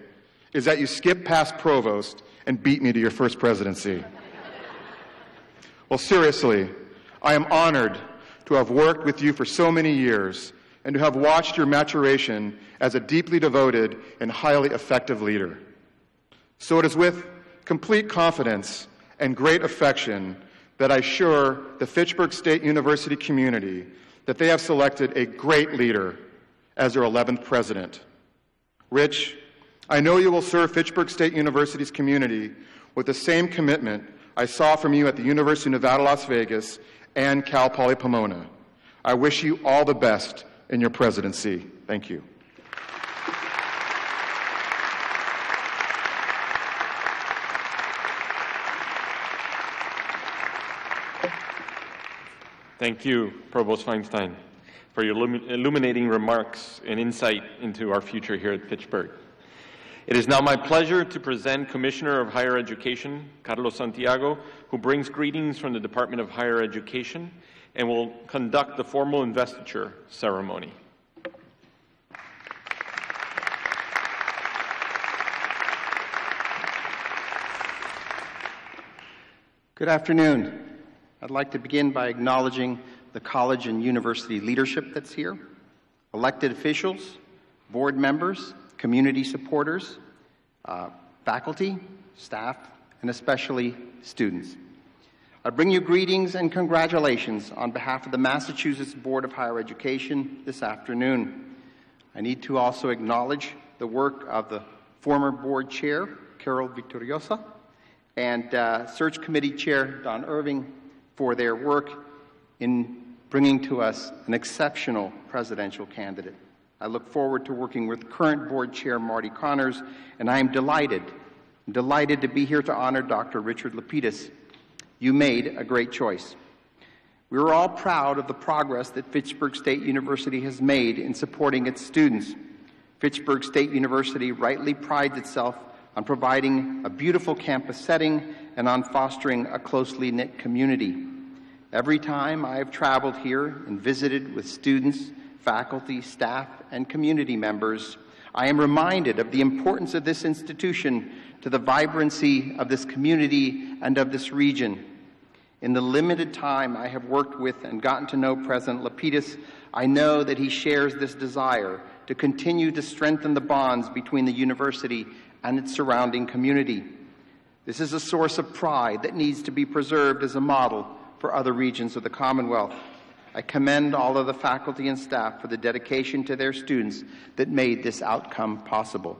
is that you skipped past provost and beat me to your first presidency. Well, seriously, I am honored to have worked with you for so many years and to have watched your maturation as a deeply devoted and highly effective leader. So it is with complete confidence and great affection that I assure the Fitchburg State University community that they have selected a great leader as their 11th president. Rich, I know you will serve Fitchburg State University's community with the same commitment I saw from you at the University of Nevada, Las Vegas and Cal Poly Pomona. I wish you all the best in your presidency. Thank you. Thank you, Provost Feinstein, for your illuminating remarks and insight into our future here at Fitchburg. It is now my pleasure to present Commissioner of Higher Education, Carlos Santiago, who brings greetings from the Department of Higher Education and will conduct the formal investiture ceremony. Good afternoon. I'd like to begin by acknowledging the college and university leadership that's here, elected officials, board members, community supporters, faculty, staff, and especially students. I bring you greetings and congratulations on behalf of the Massachusetts Board of Higher Education this afternoon. I need to also acknowledge the work of the former board chair, Carol Victoriosa, and Search Committee Chair, Don Irving, for their work in bringing to us an exceptional presidential candidate. I look forward to working with current board chair Marty Connors, and I am delighted to be here to honor Dr. Richard Lapidus. You made a great choice. We are all proud of the progress that Fitchburg State University has made in supporting its students. Fitchburg State University rightly prides itself on providing a beautiful campus setting and on fostering a closely knit community. Every time I have traveled here and visited with students, faculty, staff, and community members, I am reminded of the importance of this institution to the vibrancy of this community and of this region. In the limited time I have worked with and gotten to know President Lapidus, I know that he shares this desire to continue to strengthen the bonds between the university and its surrounding community. This is a source of pride that needs to be preserved as a model for other regions of the Commonwealth. I commend all of the faculty and staff for the dedication to their students that made this outcome possible.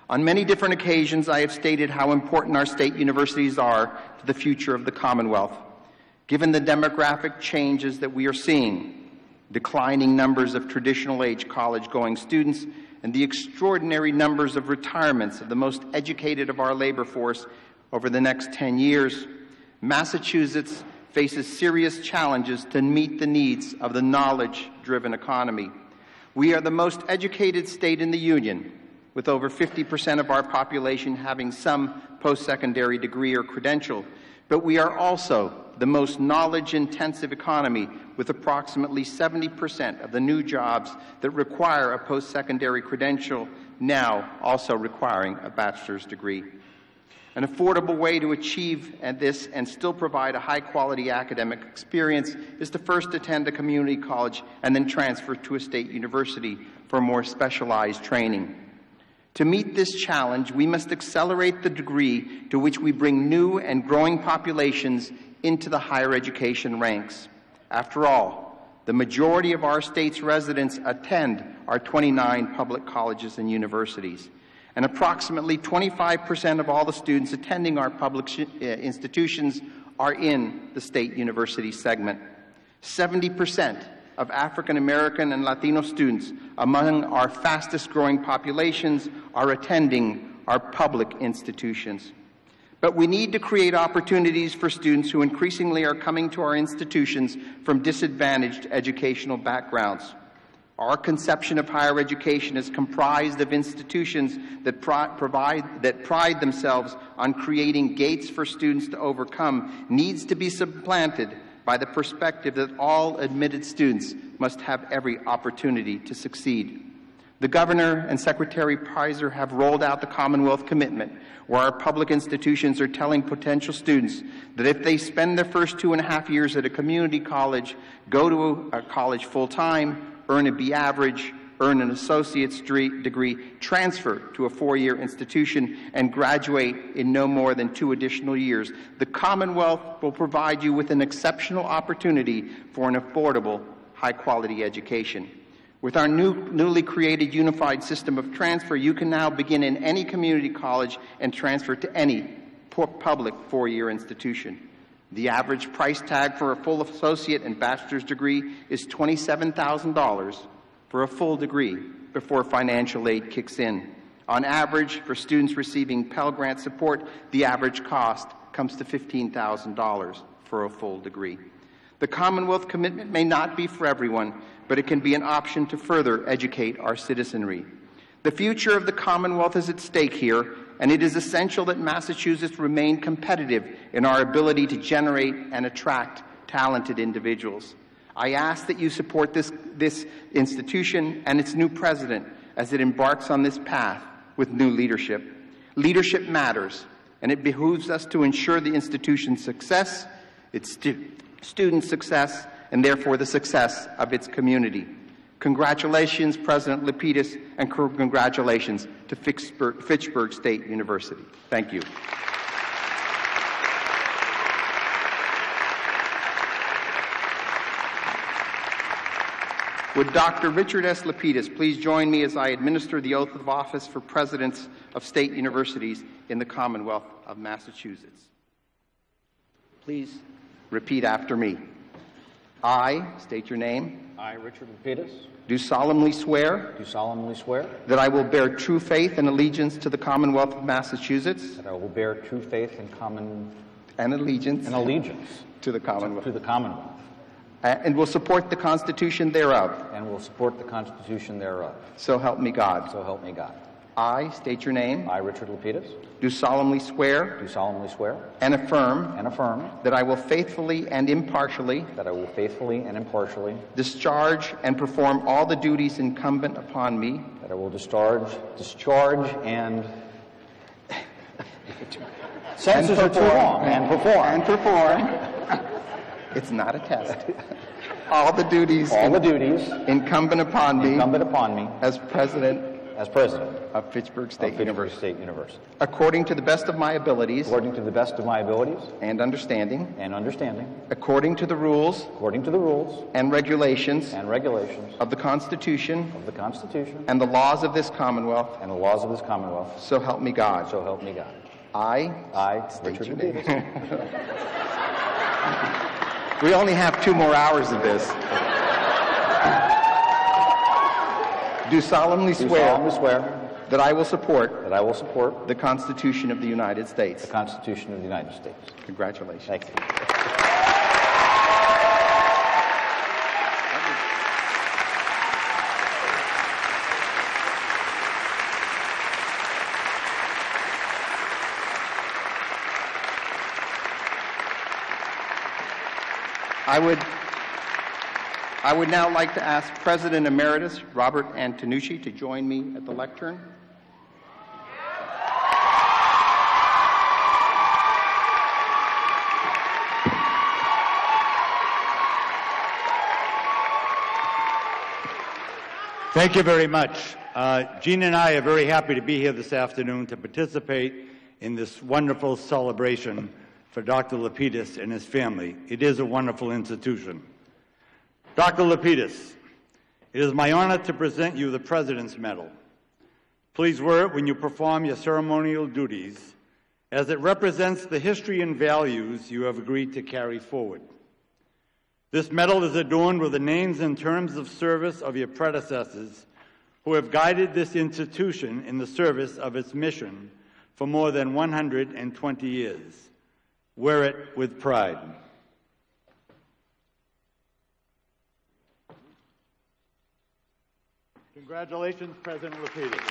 On many different occasions, I have stated how important our state universities are to the future of the Commonwealth. Given the demographic changes that we are seeing, declining numbers of traditional-age college-going students, and the extraordinary numbers of retirements of the most educated of our labor force over the next 10 years, Massachusetts faces serious challenges to meet the needs of the knowledge-driven economy. We are the most educated state in the Union, with over 50% of our population having some post-secondary degree or credential. But we are also the most knowledge-intensive economy, with approximately 70% of the new jobs that require a post-secondary credential now also requiring a bachelor's degree. An affordable way to achieve this and still provide a high-quality academic experience is to first attend a community college and then transfer to a state university for more specialized training. To meet this challenge, we must accelerate the degree to which we bring new and growing populations into the higher education ranks. After all, the majority of our state's residents attend our 29 public colleges and universities, and approximately 25% of all the students attending our public institutions are in the state university segment. 70% of African American and Latino students among our fastest growing populations are attending our public institutions. But we need to create opportunities for students who increasingly are coming to our institutions from disadvantaged educational backgrounds. Our conception of higher education is comprised of institutions that pride themselves on creating gates for students to overcome, needs to be supplanted by the perspective that all admitted students must have every opportunity to succeed. The Governor and Secretary Pizer have rolled out the Commonwealth Commitment, where our public institutions are telling potential students that if they spend their first 2.5 years at a community college, go to a college full-time, earn a B average, earn an associate's degree, transfer to a 4-year institution, and graduate in no more than 2 additional years, the Commonwealth will provide you with an exceptional opportunity for an affordable, high-quality education. With our newly created unified system of transfer, you can now begin in any community college and transfer to any public 4-year institution. The average price tag for a full associate and bachelor's degree is $27,000 for a full degree before financial aid kicks in. On average, for students receiving Pell Grant support, the average cost comes to $15,000 for a full degree. The Commonwealth Commitment may not be for everyone, but it can be an option to further educate our citizenry. The future of the Commonwealth is at stake here, and it is essential that Massachusetts remain competitive in our ability to generate and attract talented individuals. I ask that you support this institution and its new president as it embarks on this path with new leadership. Leadership matters, and it behooves us to ensure the institution's success, its student success, and therefore the success of its community. Congratulations, President Lapidus, and congratulations to Fitchburg State University. Thank you. Would Dr. Richard S. Lapidus please join me as I administer the oath of office for presidents of state universities in the Commonwealth of Massachusetts? Please repeat after me. I state your name. I, Richard Lapidus, do solemnly swear that I will bear true faith and allegiance to the Commonwealth of Massachusetts. That I will bear true faith and allegiance to the Commonwealth. And will support the Constitution thereof. So help me God. I state your name. I, Richard Lapidus, do solemnly swear and affirm that I will faithfully and impartially discharge and perform all the duties incumbent upon me. That I will discharge and sentences are too long. And perform. It's not a test. All the duties incumbent upon me as president of Fitchburg State University. According to the best of my abilities. And understanding. According to the rules. And regulations. Of the Constitution. And the laws of this Commonwealth. So help me God. I Richard Lapidus. We only have 2 more hours of this. Do solemnly swear that I will support the Constitution of the United States. Congratulations. Thank you. I would now like to ask President Emeritus Robert Antonucci to join me at the lectern. Thank you very much. Jean and I are very happy to be here this afternoon to participate in this wonderful celebration for Dr. Lapidus and his family. It is a wonderful institution. Dr. Lapidus, it is my honor to present you the President's Medal. Please wear it when you perform your ceremonial duties, as it represents the history and values you have agreed to carry forward. This medal is adorned with the names and terms of service of your predecessors who have guided this institution in the service of its mission for more than 120 years. Wear it with pride. Congratulations, President Lapidus.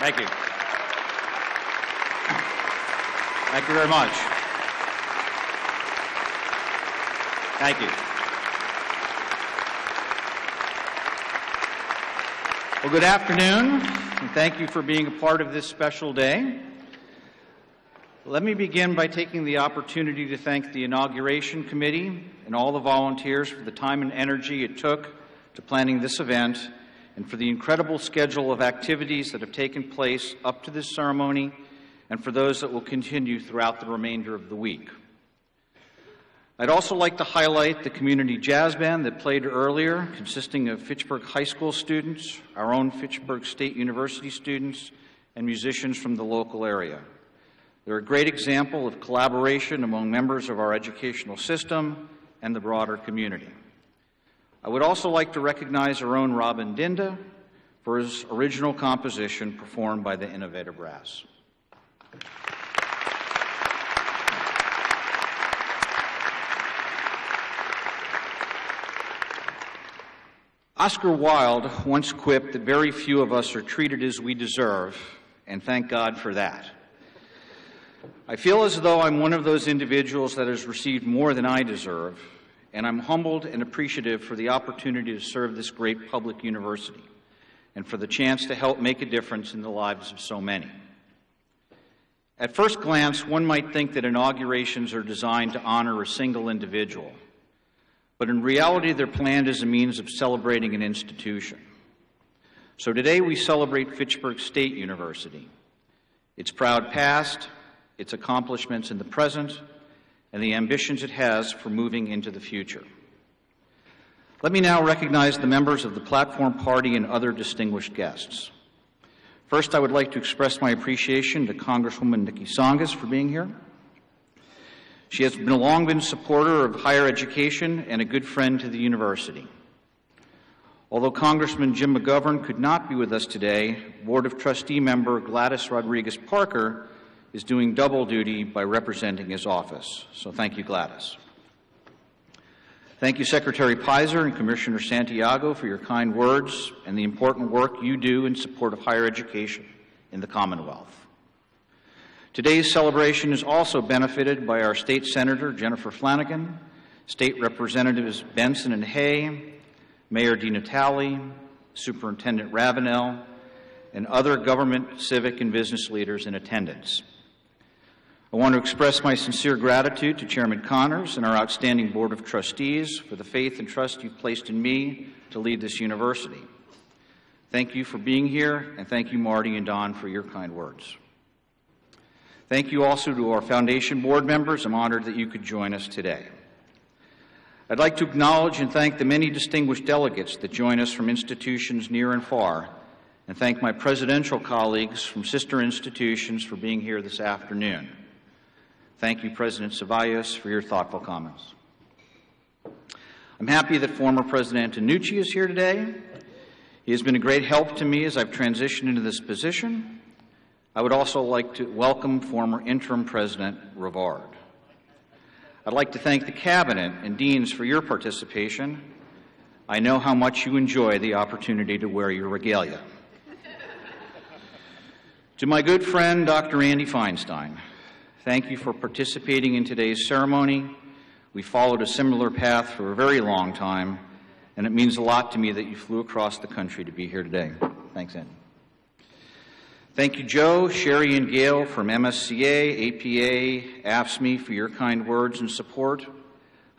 Thank you. Thank you very much. Thank you. Well, good afternoon, and thank you for being a part of this special day. Let me begin by taking the opportunity to thank the Inauguration Committee and all the volunteers for the time and energy it took to planning this event and for the incredible schedule of activities that have taken place up to this ceremony and for those that will continue throughout the remainder of the week. I'd also like to highlight the community jazz band that played earlier, consisting of Fitchburg High School students, our own Fitchburg State University students, and musicians from the local area. They're a great example of collaboration among members of our educational system and the broader community. I would also like to recognize our own Robin Dinda for his original composition performed by the Innovator Brass. Oscar Wilde once quipped that very few of us are treated as we deserve, and thank God for that. I feel as though I'm one of those individuals that has received more than I deserve, and I'm humbled and appreciative for the opportunity to serve this great public university and for the chance to help make a difference in the lives of so many. At first glance, one might think that inaugurations are designed to honor a single individual, but in reality, they're planned as a means of celebrating an institution. So today we celebrate Fitchburg State University, its proud past, its accomplishments in the present, and the ambitions it has for moving into the future. Let me now recognize the members of the platform party and other distinguished guests. First, I would like to express my appreciation to Congresswoman Nikki Tsongas for being here. She has long been a supporter of higher education and a good friend to the university. Although Congressman Jim McGovern could not be with us today, Board of Trustee member Gladys Rodriguez-Parker is doing double duty by representing his office. So thank you, Gladys. Thank you, Secretary Pizer and Commissioner Santiago, for your kind words and the important work you do in support of higher education in the Commonwealth. Today's celebration is also benefited by our State Senator Jennifer Flanagan, State Representatives Benson and Hay, Mayor DiNatale, Superintendent Ravenel, and other government, civic, and business leaders in attendance. I want to express my sincere gratitude to Chairman Connors and our outstanding Board of Trustees for the faith and trust you've placed in me to lead this university. Thank you for being here, and thank you, Marty and Don, for your kind words. Thank you also to our Foundation Board members. I'm honored that you could join us today. I'd like to acknowledge and thank the many distinguished delegates that join us from institutions near and far, and thank my presidential colleagues from sister institutions for being here this afternoon. Thank you, President Ceballos, for your thoughtful comments. I'm happy that former President Antonucci is here today. He has been a great help to me as I've transitioned into this position. I would also like to welcome former Interim President Rivard. I'd like to thank the Cabinet and Deans for your participation. I know how much you enjoy the opportunity to wear your regalia. To my good friend, Dr. Andy Feinstein, thank you for participating in today's ceremony. We followed a similar path for a very long time, and it means a lot to me that you flew across the country to be here today. Thanks, Andy. Thank you, Joe, Sherry, and Gail from MSCA, APA, AFSCME for your kind words and support.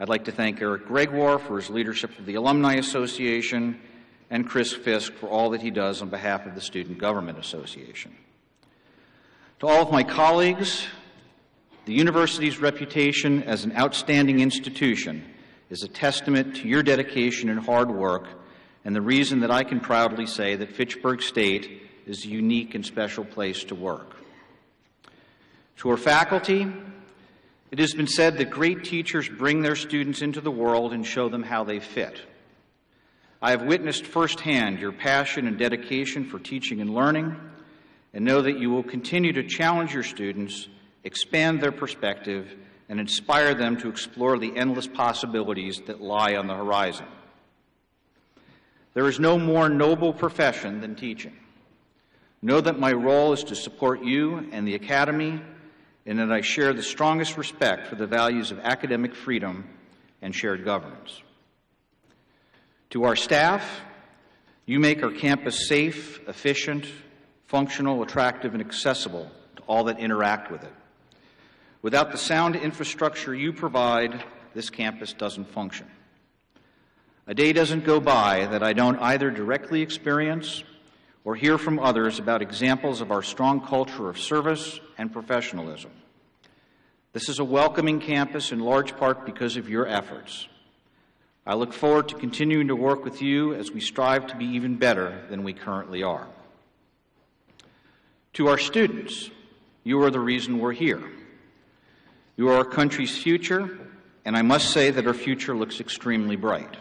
I'd like to thank Eric Gregoire for his leadership of the Alumni Association and Chris Fisk for all that he does on behalf of the Student Government Association. To all of my colleagues, the university's reputation as an outstanding institution is a testament to your dedication and hard work, and the reason that I can proudly say that Fitchburg State is a unique and special place to work. To our faculty, it has been said that great teachers bring their students into the world and show them how they fit. I have witnessed firsthand your passion and dedication for teaching and learning, and know that you will continue to challenge your students, expand their perspective, and inspire them to explore the endless possibilities that lie on the horizon. There is no more noble profession than teaching. Know that my role is to support you and the Academy, and that I share the strongest respect for the values of academic freedom and shared governance. To our staff, you make our campus safe, efficient, functional, attractive, and accessible to all that interact with it. Without the sound infrastructure you provide, this campus doesn't function. A day doesn't go by that I don't either directly experience or hear from others about examples of our strong culture of service and professionalism. This is a welcoming campus in large part because of your efforts. I look forward to continuing to work with you as we strive to be even better than we currently are. To our students, you are the reason we're here. You are our country's future, and I must say that our future looks extremely bright.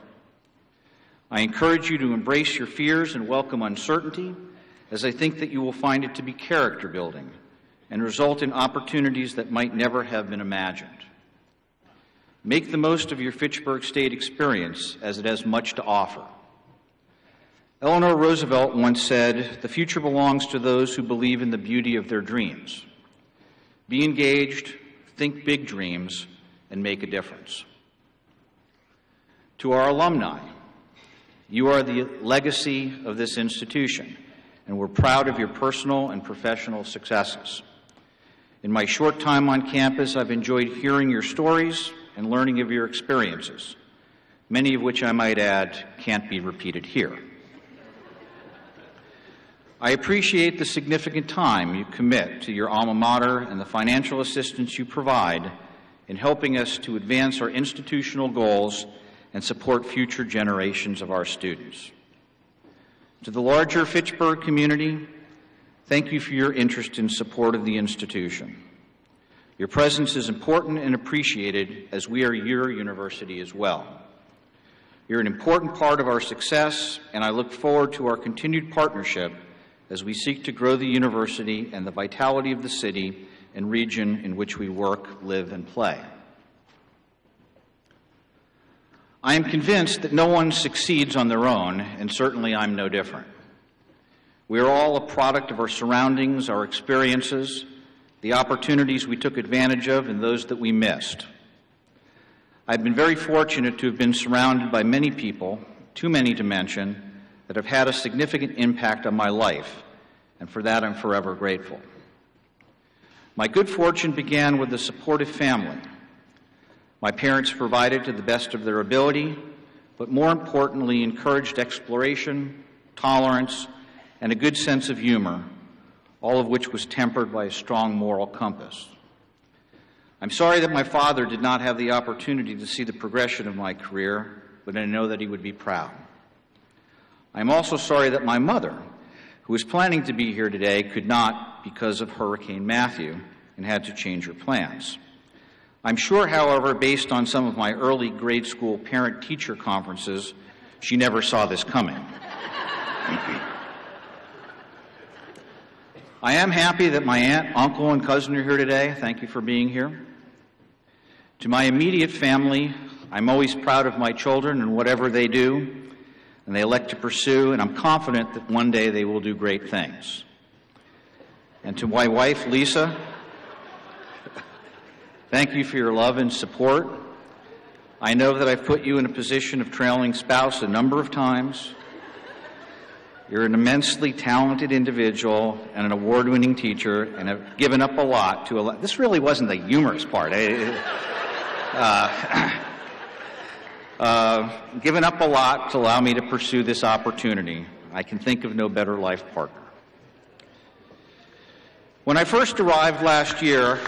I encourage you to embrace your fears and welcome uncertainty, as I think that you will find it to be character building and result in opportunities that might never have been imagined. Make the most of your Fitchburg State experience, as it has much to offer. Eleanor Roosevelt once said, "The future belongs to those who believe in the beauty of their dreams." Be engaged, think big dreams, and make a difference. To our alumni, you are the legacy of this institution, and we're proud of your personal and professional successes. In my short time on campus, I've enjoyed hearing your stories and learning of your experiences, many of which I might add can't be repeated here. I appreciate the significant time you commit to your alma mater and the financial assistance you provide in helping us to advance our institutional goals and support future generations of our students. To the larger Fitchburg community, thank you for your interest and support of the institution. Your presence is important and appreciated, as we are your university as well. You're an important part of our success, and I look forward to our continued partnership as we seek to grow the university and the vitality of the city and region in which we work, live, and play. I am convinced that no one succeeds on their own, and certainly I'm no different. We are all a product of our surroundings, our experiences, the opportunities we took advantage of, and those that we missed. I've been very fortunate to have been surrounded by many people, too many to mention, that have had a significant impact on my life, and for that I'm forever grateful. My good fortune began with a supportive family. My parents provided to the best of their ability, but more importantly encouraged exploration, tolerance, and a good sense of humor, all of which was tempered by a strong moral compass. I'm sorry that my father did not have the opportunity to see the progression of my career, but I know that he would be proud. I'm also sorry that my mother, who was planning to be here today, could not because of Hurricane Matthew and had to change her plans. I'm sure, however, based on some of my early grade school parent-teacher conferences, she never saw this coming. I am happy that my aunt, uncle, and cousin are here today. Thank you for being here. To my immediate family, I'm always proud of my children and whatever they do and they elect to pursue, and I'm confident that one day they will do great things. And to my wife, Lisa, thank you for your love and support. I know that I've put you in a position of trailing spouse a number of times. You're an immensely talented individual and an award-winning teacher, and have given up a lot to this really wasn't the humorous part. Given up a lot to allow me to pursue this opportunity. I can think of no better life partner. When I first arrived last year,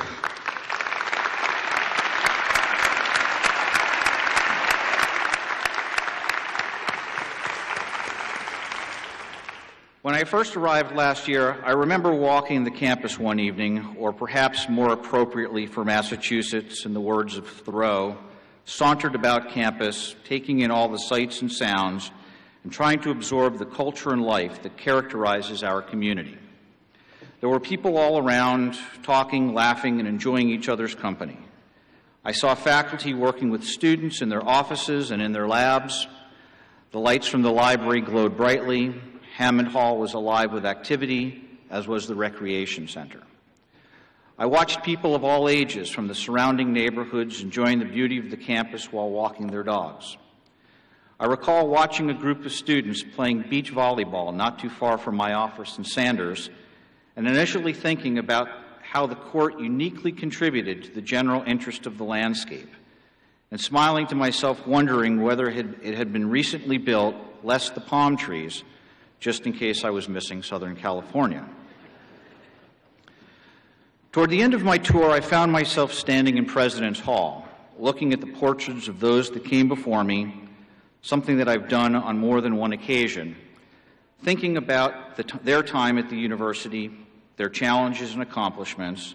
I remember walking the campus one evening, or perhaps more appropriately for Massachusetts, in the words of Thoreau, sauntered about campus, taking in all the sights and sounds, and trying to absorb the culture and life that characterizes our community. There were people all around, talking, laughing, and enjoying each other's company. I saw faculty working with students in their offices and in their labs. The lights from the library glowed brightly. Hammond Hall was alive with activity, as was the recreation center. I watched people of all ages from the surrounding neighborhoods enjoying the beauty of the campus while walking their dogs. I recall watching a group of students playing beach volleyball not too far from my office in Sanders, and initially thinking about how the court uniquely contributed to the general interest of the landscape, and smiling to myself, wondering whether it had been recently built, less the palm trees, just in case I was missing Southern California. Toward the end of my tour, I found myself standing in President's Hall, looking at the portraits of those that came before me, something that I've done on more than one occasion, thinking about their time at the university, their challenges and accomplishments,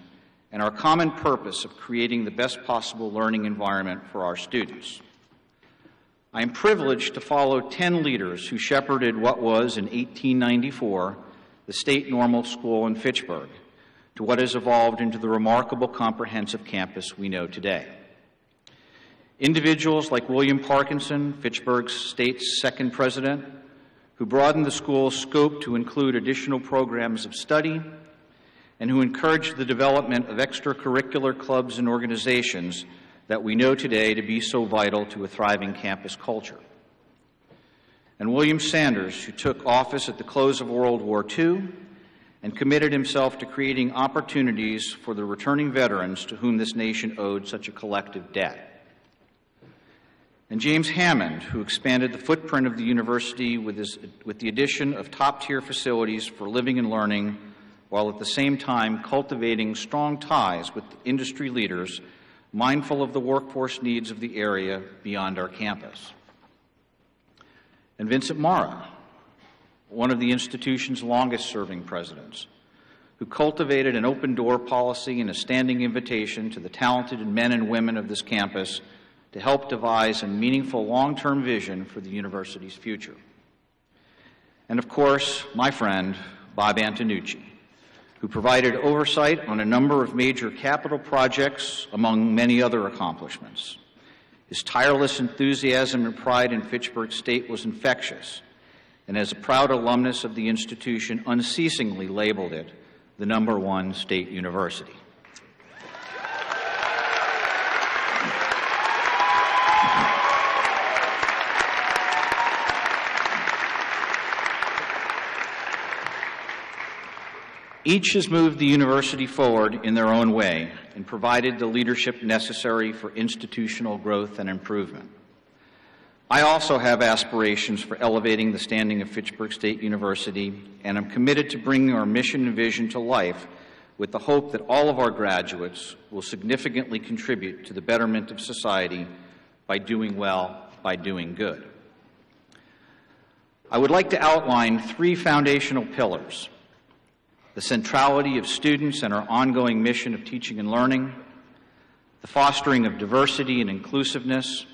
and our common purpose of creating the best possible learning environment for our students. I am privileged to follow 10 leaders who shepherded what was, in 1894, the State Normal School in Fitchburg, to what has evolved into the remarkable comprehensive campus we know today. Individuals like William Parkinson, Fitchburg's state's second president, who broadened the school's scope to include additional programs of study, and who encouraged the development of extracurricular clubs and organizations that we know today to be so vital to a thriving campus culture. And William Sanders, who took office at the close of World War II and committed himself to creating opportunities for the returning veterans to whom this nation owed such a collective debt. And James Hammond, who expanded the footprint of the university with the addition of top-tier facilities for living and learning, while at the same time cultivating strong ties with industry leaders, mindful of the workforce needs of the area beyond our campus. And Vincent Mara, one of the institution's longest-serving presidents, who cultivated an open-door policy and a standing invitation to the talented men and women of this campus to help devise a meaningful long-term vision for the university's future. And of course, my friend, Bob Antonucci, who provided oversight on a number of major capital projects, among many other accomplishments. His tireless enthusiasm and pride in Fitchburg State was infectious, and as a proud alumnus of the institution, unceasingly labeled it the #1 state university. Each has moved the university forward in their own way and provided the leadership necessary for institutional growth and improvement. I also have aspirations for elevating the standing of Fitchburg State University, and I'm committed to bringing our mission and vision to life with the hope that all of our graduates will significantly contribute to the betterment of society by doing well, by doing good. I would like to outline 3 foundational pillars: the centrality of students and our ongoing mission of teaching and learning, the fostering of diversity and inclusiveness,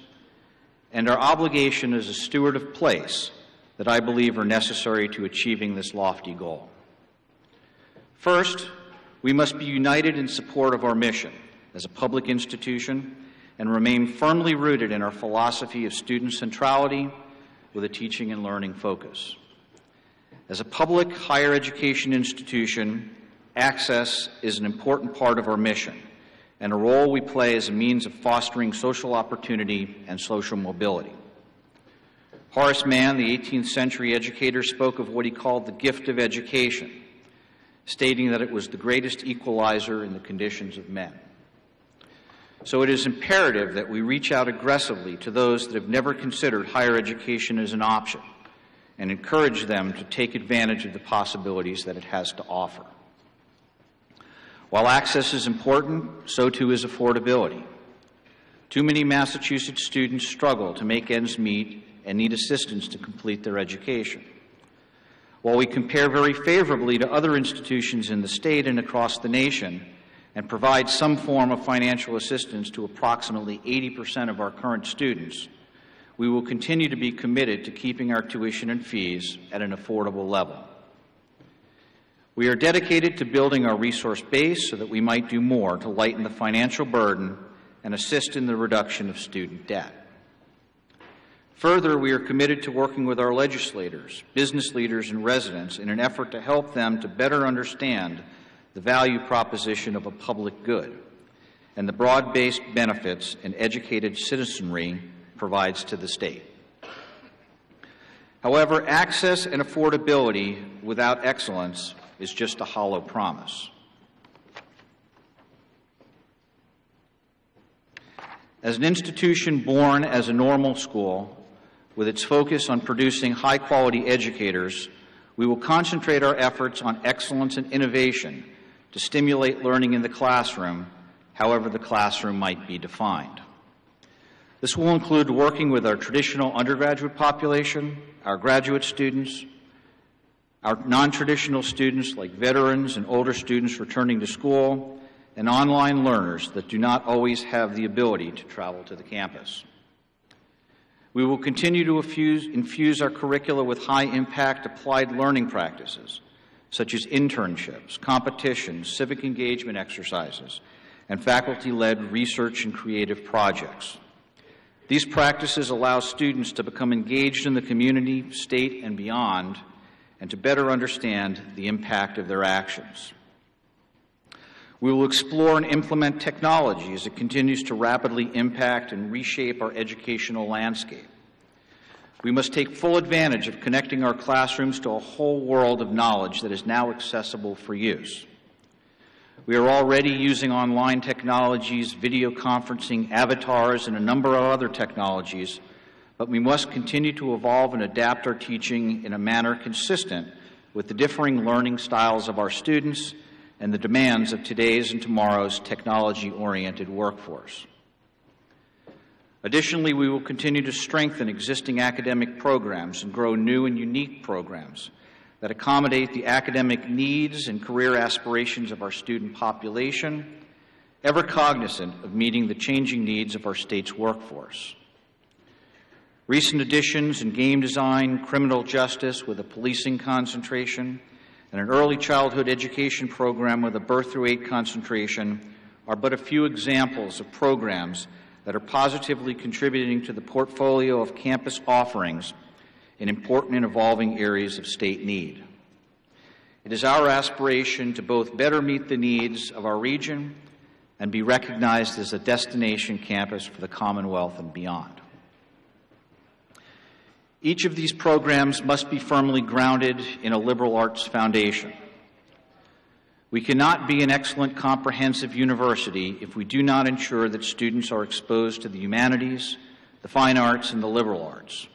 and our obligation as a steward of place that I believe are necessary to achieving this lofty goal. First, we must be united in support of our mission as a public institution and remain firmly rooted in our philosophy of student centrality with a teaching and learning focus. As a public higher education institution, access is an important part of our mission and a role we play as a means of fostering social opportunity and social mobility. Horace Mann, the 18th century educator, spoke of what he called the gift of education, stating that it was the greatest equalizer in the conditions of men. So it is imperative that we reach out aggressively to those that have never considered higher education as an option and encourage them to take advantage of the possibilities that it has to offer. While access is important, so too is affordability. Too many Massachusetts students struggle to make ends meet and need assistance to complete their education. While we compare very favorably to other institutions in the state and across the nation and provide some form of financial assistance to approximately 80% of our current students, we will continue to be committed to keeping our tuition and fees at an affordable level. We are dedicated to building our resource base so that we might do more to lighten the financial burden and assist in the reduction of student debt. Further, we are committed to working with our legislators, business leaders, and residents in an effort to help them to better understand the value proposition of a public good and the broad-based benefits an educated citizenry provides to the state. However, access and affordability without excellence is just a hollow promise. As an institution born as a normal school, with its focus on producing high-quality educators, we will concentrate our efforts on excellence and innovation to stimulate learning in the classroom, however the classroom might be defined. This will include working with our traditional undergraduate population, our graduate students, our non-traditional students like veterans and older students returning to school, and online learners that do not always have the ability to travel to the campus. We will continue to infuse our curricula with high-impact applied learning practices, such as internships, competitions, civic engagement exercises, and faculty-led research and creative projects. These practices allow students to become engaged in the community, state, and beyond, and to better understand the impact of their actions. We will explore and implement technology as it continues to rapidly impact and reshape our educational landscape. We must take full advantage of connecting our classrooms to a whole world of knowledge that is now accessible for use. We are already using online technologies, video conferencing, avatars, and a number of other technologies, but we must continue to evolve and adapt our teaching in a manner consistent with the differing learning styles of our students and the demands of today's and tomorrow's technology-oriented workforce. Additionally, we will continue to strengthen existing academic programs and grow new and unique programs that accommodate the academic needs and career aspirations of our student population, ever cognizant of meeting the changing needs of our state's workforce. Recent additions in game design, criminal justice with a policing concentration, and an early childhood education program with a birth through 8 concentration are but a few examples of programs that are positively contributing to the portfolio of campus offerings in important and evolving areas of state need. It is our aspiration to both better meet the needs of our region and be recognized as a destination campus for the Commonwealth and beyond. Each of these programs must be firmly grounded in a liberal arts foundation. We cannot be an excellent comprehensive university if we do not ensure that students are exposed to the humanities, the fine arts, and the liberal arts.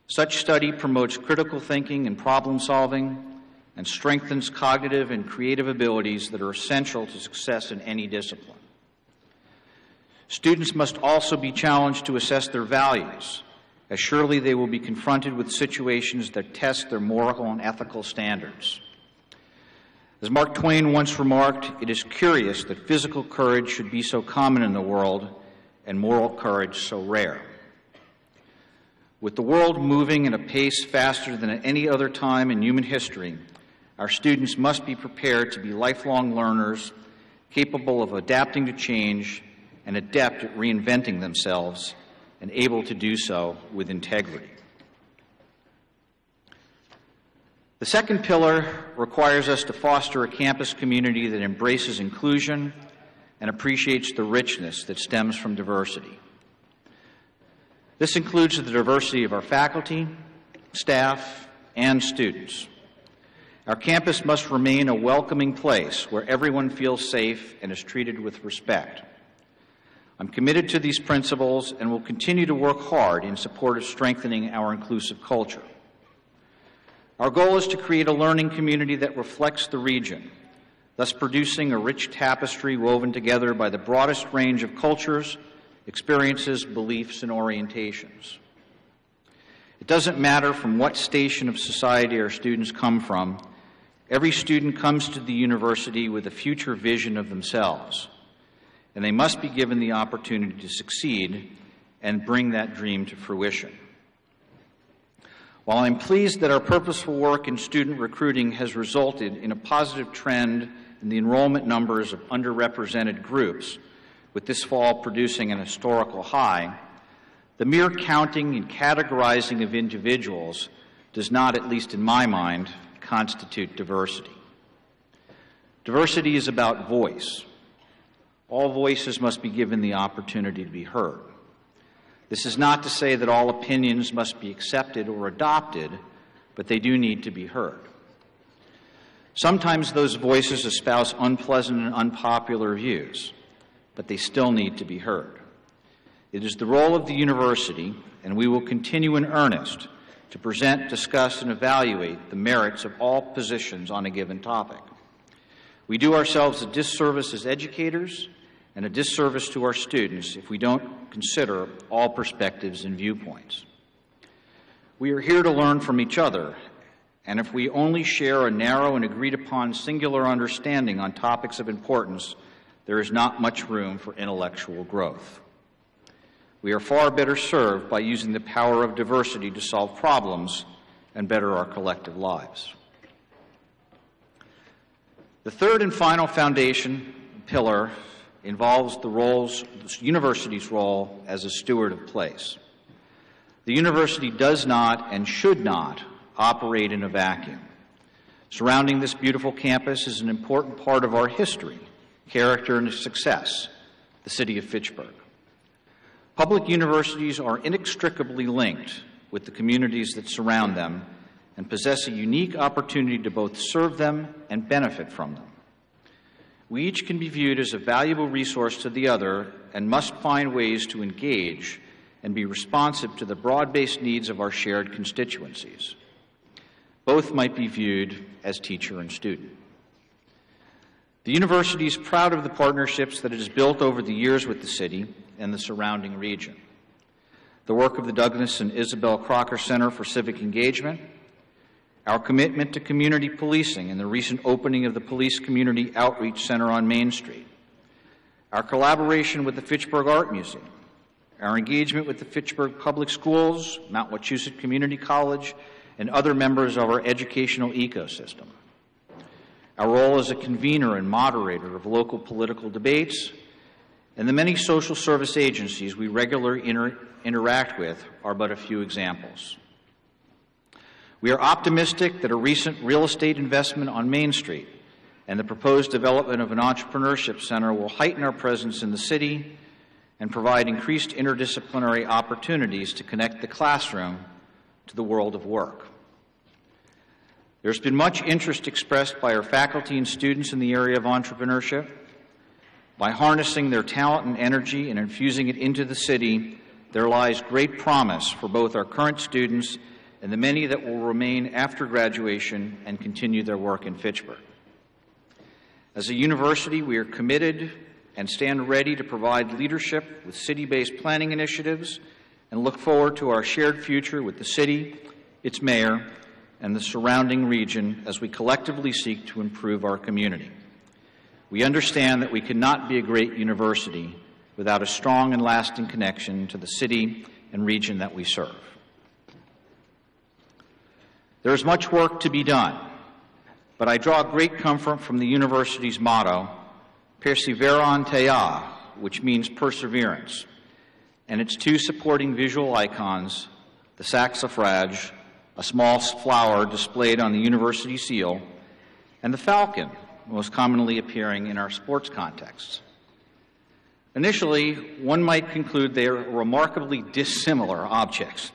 Such study promotes critical thinking and problem solving and strengthens cognitive and creative abilities that are essential to success in any discipline. Students must also be challenged to assess their values, as surely they will be confronted with situations that test their moral and ethical standards. As Mark Twain once remarked, it is curious that physical courage should be so common in the world and moral courage so rare. With the world moving at a pace faster than at any other time in human history, our students must be prepared to be lifelong learners, capable of adapting to change and adept at reinventing themselves and able to do so with integrity. The second pillar requires us to foster a campus community that embraces inclusion and appreciates the richness that stems from diversity. This includes the diversity of our faculty, staff, and students. Our campus must remain a welcoming place where everyone feels safe and is treated with respect. I'm committed to these principles and will continue to work hard in support of strengthening our inclusive culture. Our goal is to create a learning community that reflects the region, thus producing a rich tapestry woven together by the broadest range of cultures, experiences, beliefs, and orientations. It doesn't matter from what station of society our students come from. Every student comes to the university with a future vision of themselves, and they must be given the opportunity to succeed and bring that dream to fruition. While I'm pleased that our purposeful work in student recruiting has resulted in a positive trend in the enrollment numbers of underrepresented groups, with this fall producing an historical high, the mere counting and categorizing of individuals does not, at least in my mind, constitute diversity. Diversity is about voice. All voices must be given the opportunity to be heard. This is not to say that all opinions must be accepted or adopted, but they do need to be heard. Sometimes those voices espouse unpleasant and unpopular views, but they still need to be heard. It is the role of the university, and we will continue in earnest to present, discuss, and evaluate the merits of all positions on a given topic. We do ourselves a disservice as educators and a disservice to our students if we don't consider all perspectives and viewpoints. We are here to learn from each other, and if we only share a narrow and agreed-upon singular understanding on topics of importance, there is not much room for intellectual growth. We are far better served by using the power of diversity to solve problems and better our collective lives. The third and final foundation pillar involves the university's role as a steward of place. The university does not and should not operate in a vacuum. Surrounding this beautiful campus is an important part of our history, character, and success, the city of Fitchburg. Public universities are inextricably linked with the communities that surround them and possess a unique opportunity to both serve them and benefit from them. We each can be viewed as a valuable resource to the other and must find ways to engage and be responsive to the broad-based needs of our shared constituencies. Both might be viewed as teacher and student. The university is proud of the partnerships that it has built over the years with the city and the surrounding region. The work of the Douglas and Isabel Crocker Center for Civic Engagement, our commitment to community policing and the recent opening of the Police Community Outreach Center on Main Street, our collaboration with the Fitchburg Art Museum, our engagement with the Fitchburg Public Schools, Mount Wachusett Community College, and other members of our educational ecosystem, our role as a convener and moderator of local political debates, and the many social service agencies we regularly interact with are but a few examples. We are optimistic that a recent real estate investment on Main Street and the proposed development of an entrepreneurship center will heighten our presence in the city and provide increased interdisciplinary opportunities to connect the classroom to the world of work. There's been much interest expressed by our faculty and students in the area of entrepreneurship. By harnessing their talent and energy and infusing it into the city, there lies great promise for both our current students and the many that will remain after graduation and continue their work in Fitchburg. As a university, we are committed and stand ready to provide leadership with city-based planning initiatives and look forward to our shared future with the city, its mayor, and the surrounding region as we collectively seek to improve our community. We understand that we cannot be a great university without a strong and lasting connection to the city and region that we serve. There is much work to be done, but I draw great comfort from the university's motto, Perseverantia, which means perseverance, and its two supporting visual icons, the saxifrage, a small flower displayed on the university seal, and the falcon, most commonly appearing in our sports contexts. Initially, one might conclude they are remarkably dissimilar objects.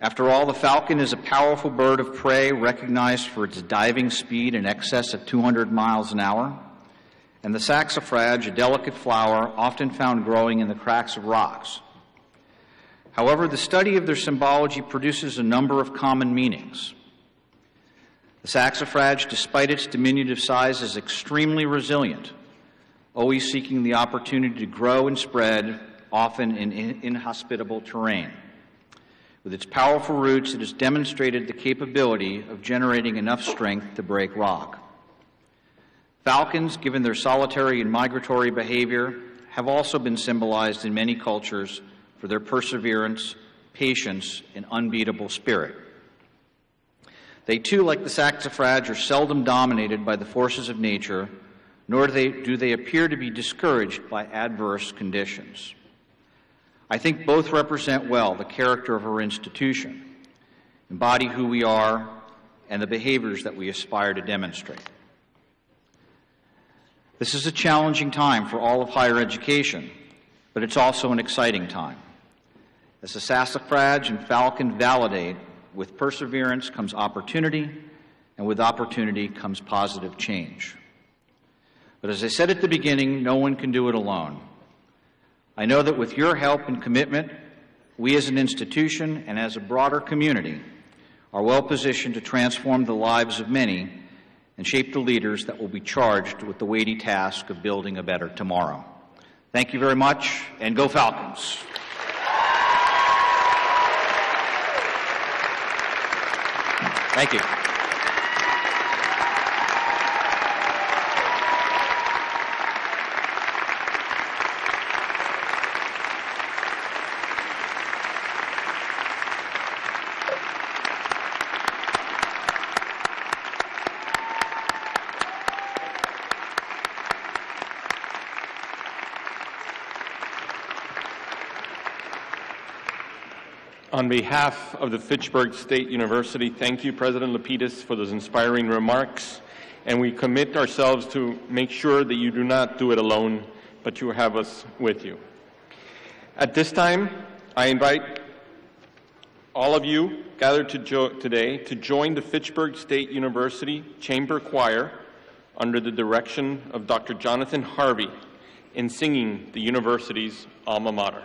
After all, the falcon is a powerful bird of prey recognized for its diving speed in excess of 200 miles an hour, and the saxifrage, a delicate flower often found growing in the cracks of rocks. However, the study of their symbology produces a number of common meanings. The saxifrage, despite its diminutive size, is extremely resilient, always seeking the opportunity to grow and spread, often in inhospitable terrain. With its powerful roots, it has demonstrated the capability of generating enough strength to break rock. Falcons, given their solitary and migratory behavior, have also been symbolized in many cultures for their perseverance, patience, and unbeatable spirit. They too, like the saxifrage, are seldom dominated by the forces of nature, nor do they appear to be discouraged by adverse conditions. I think both represent well the character of our institution, embody who we are, and the behaviors that we aspire to demonstrate. This is a challenging time for all of higher education, but it's also an exciting time. As the saxifrage and falcon validate, with perseverance comes opportunity, and with opportunity comes positive change. But as I said at the beginning, no one can do it alone. I know that with your help and commitment, we as an institution and as a broader community are well positioned to transform the lives of many and shape the leaders that will be charged with the weighty task of building a better tomorrow. Thank you very much, and go Falcons! Thank you. On behalf of the Fitchburg State University, thank you, President Lapidus, for those inspiring remarks, and we commit ourselves to make sure that you do not do it alone, but you have us with you. At this time, I invite all of you gathered today to join the Fitchburg State University Chamber Choir under the direction of Dr. Jonathan Harvey in singing the university's alma mater.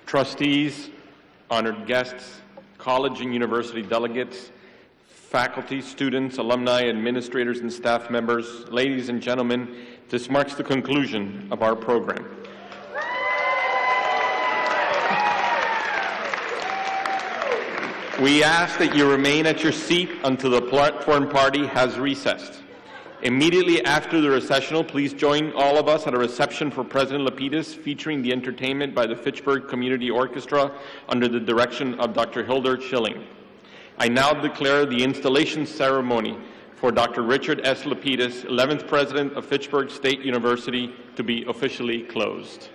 Trustees, honored guests, college and university delegates, faculty, students, alumni, administrators, and staff members, ladies and gentlemen, this marks the conclusion of our program. We ask that you remain at your seat until the platform party has recessed. Immediately after the recessional, please join all of us at a reception for President Lapidus featuring the entertainment by the Fitchburg Community Orchestra under the direction of Dr. Hildur Schilling. I now declare the installation ceremony for Dr. Richard S. Lapidus, 11th President of Fitchburg State University, to be officially closed.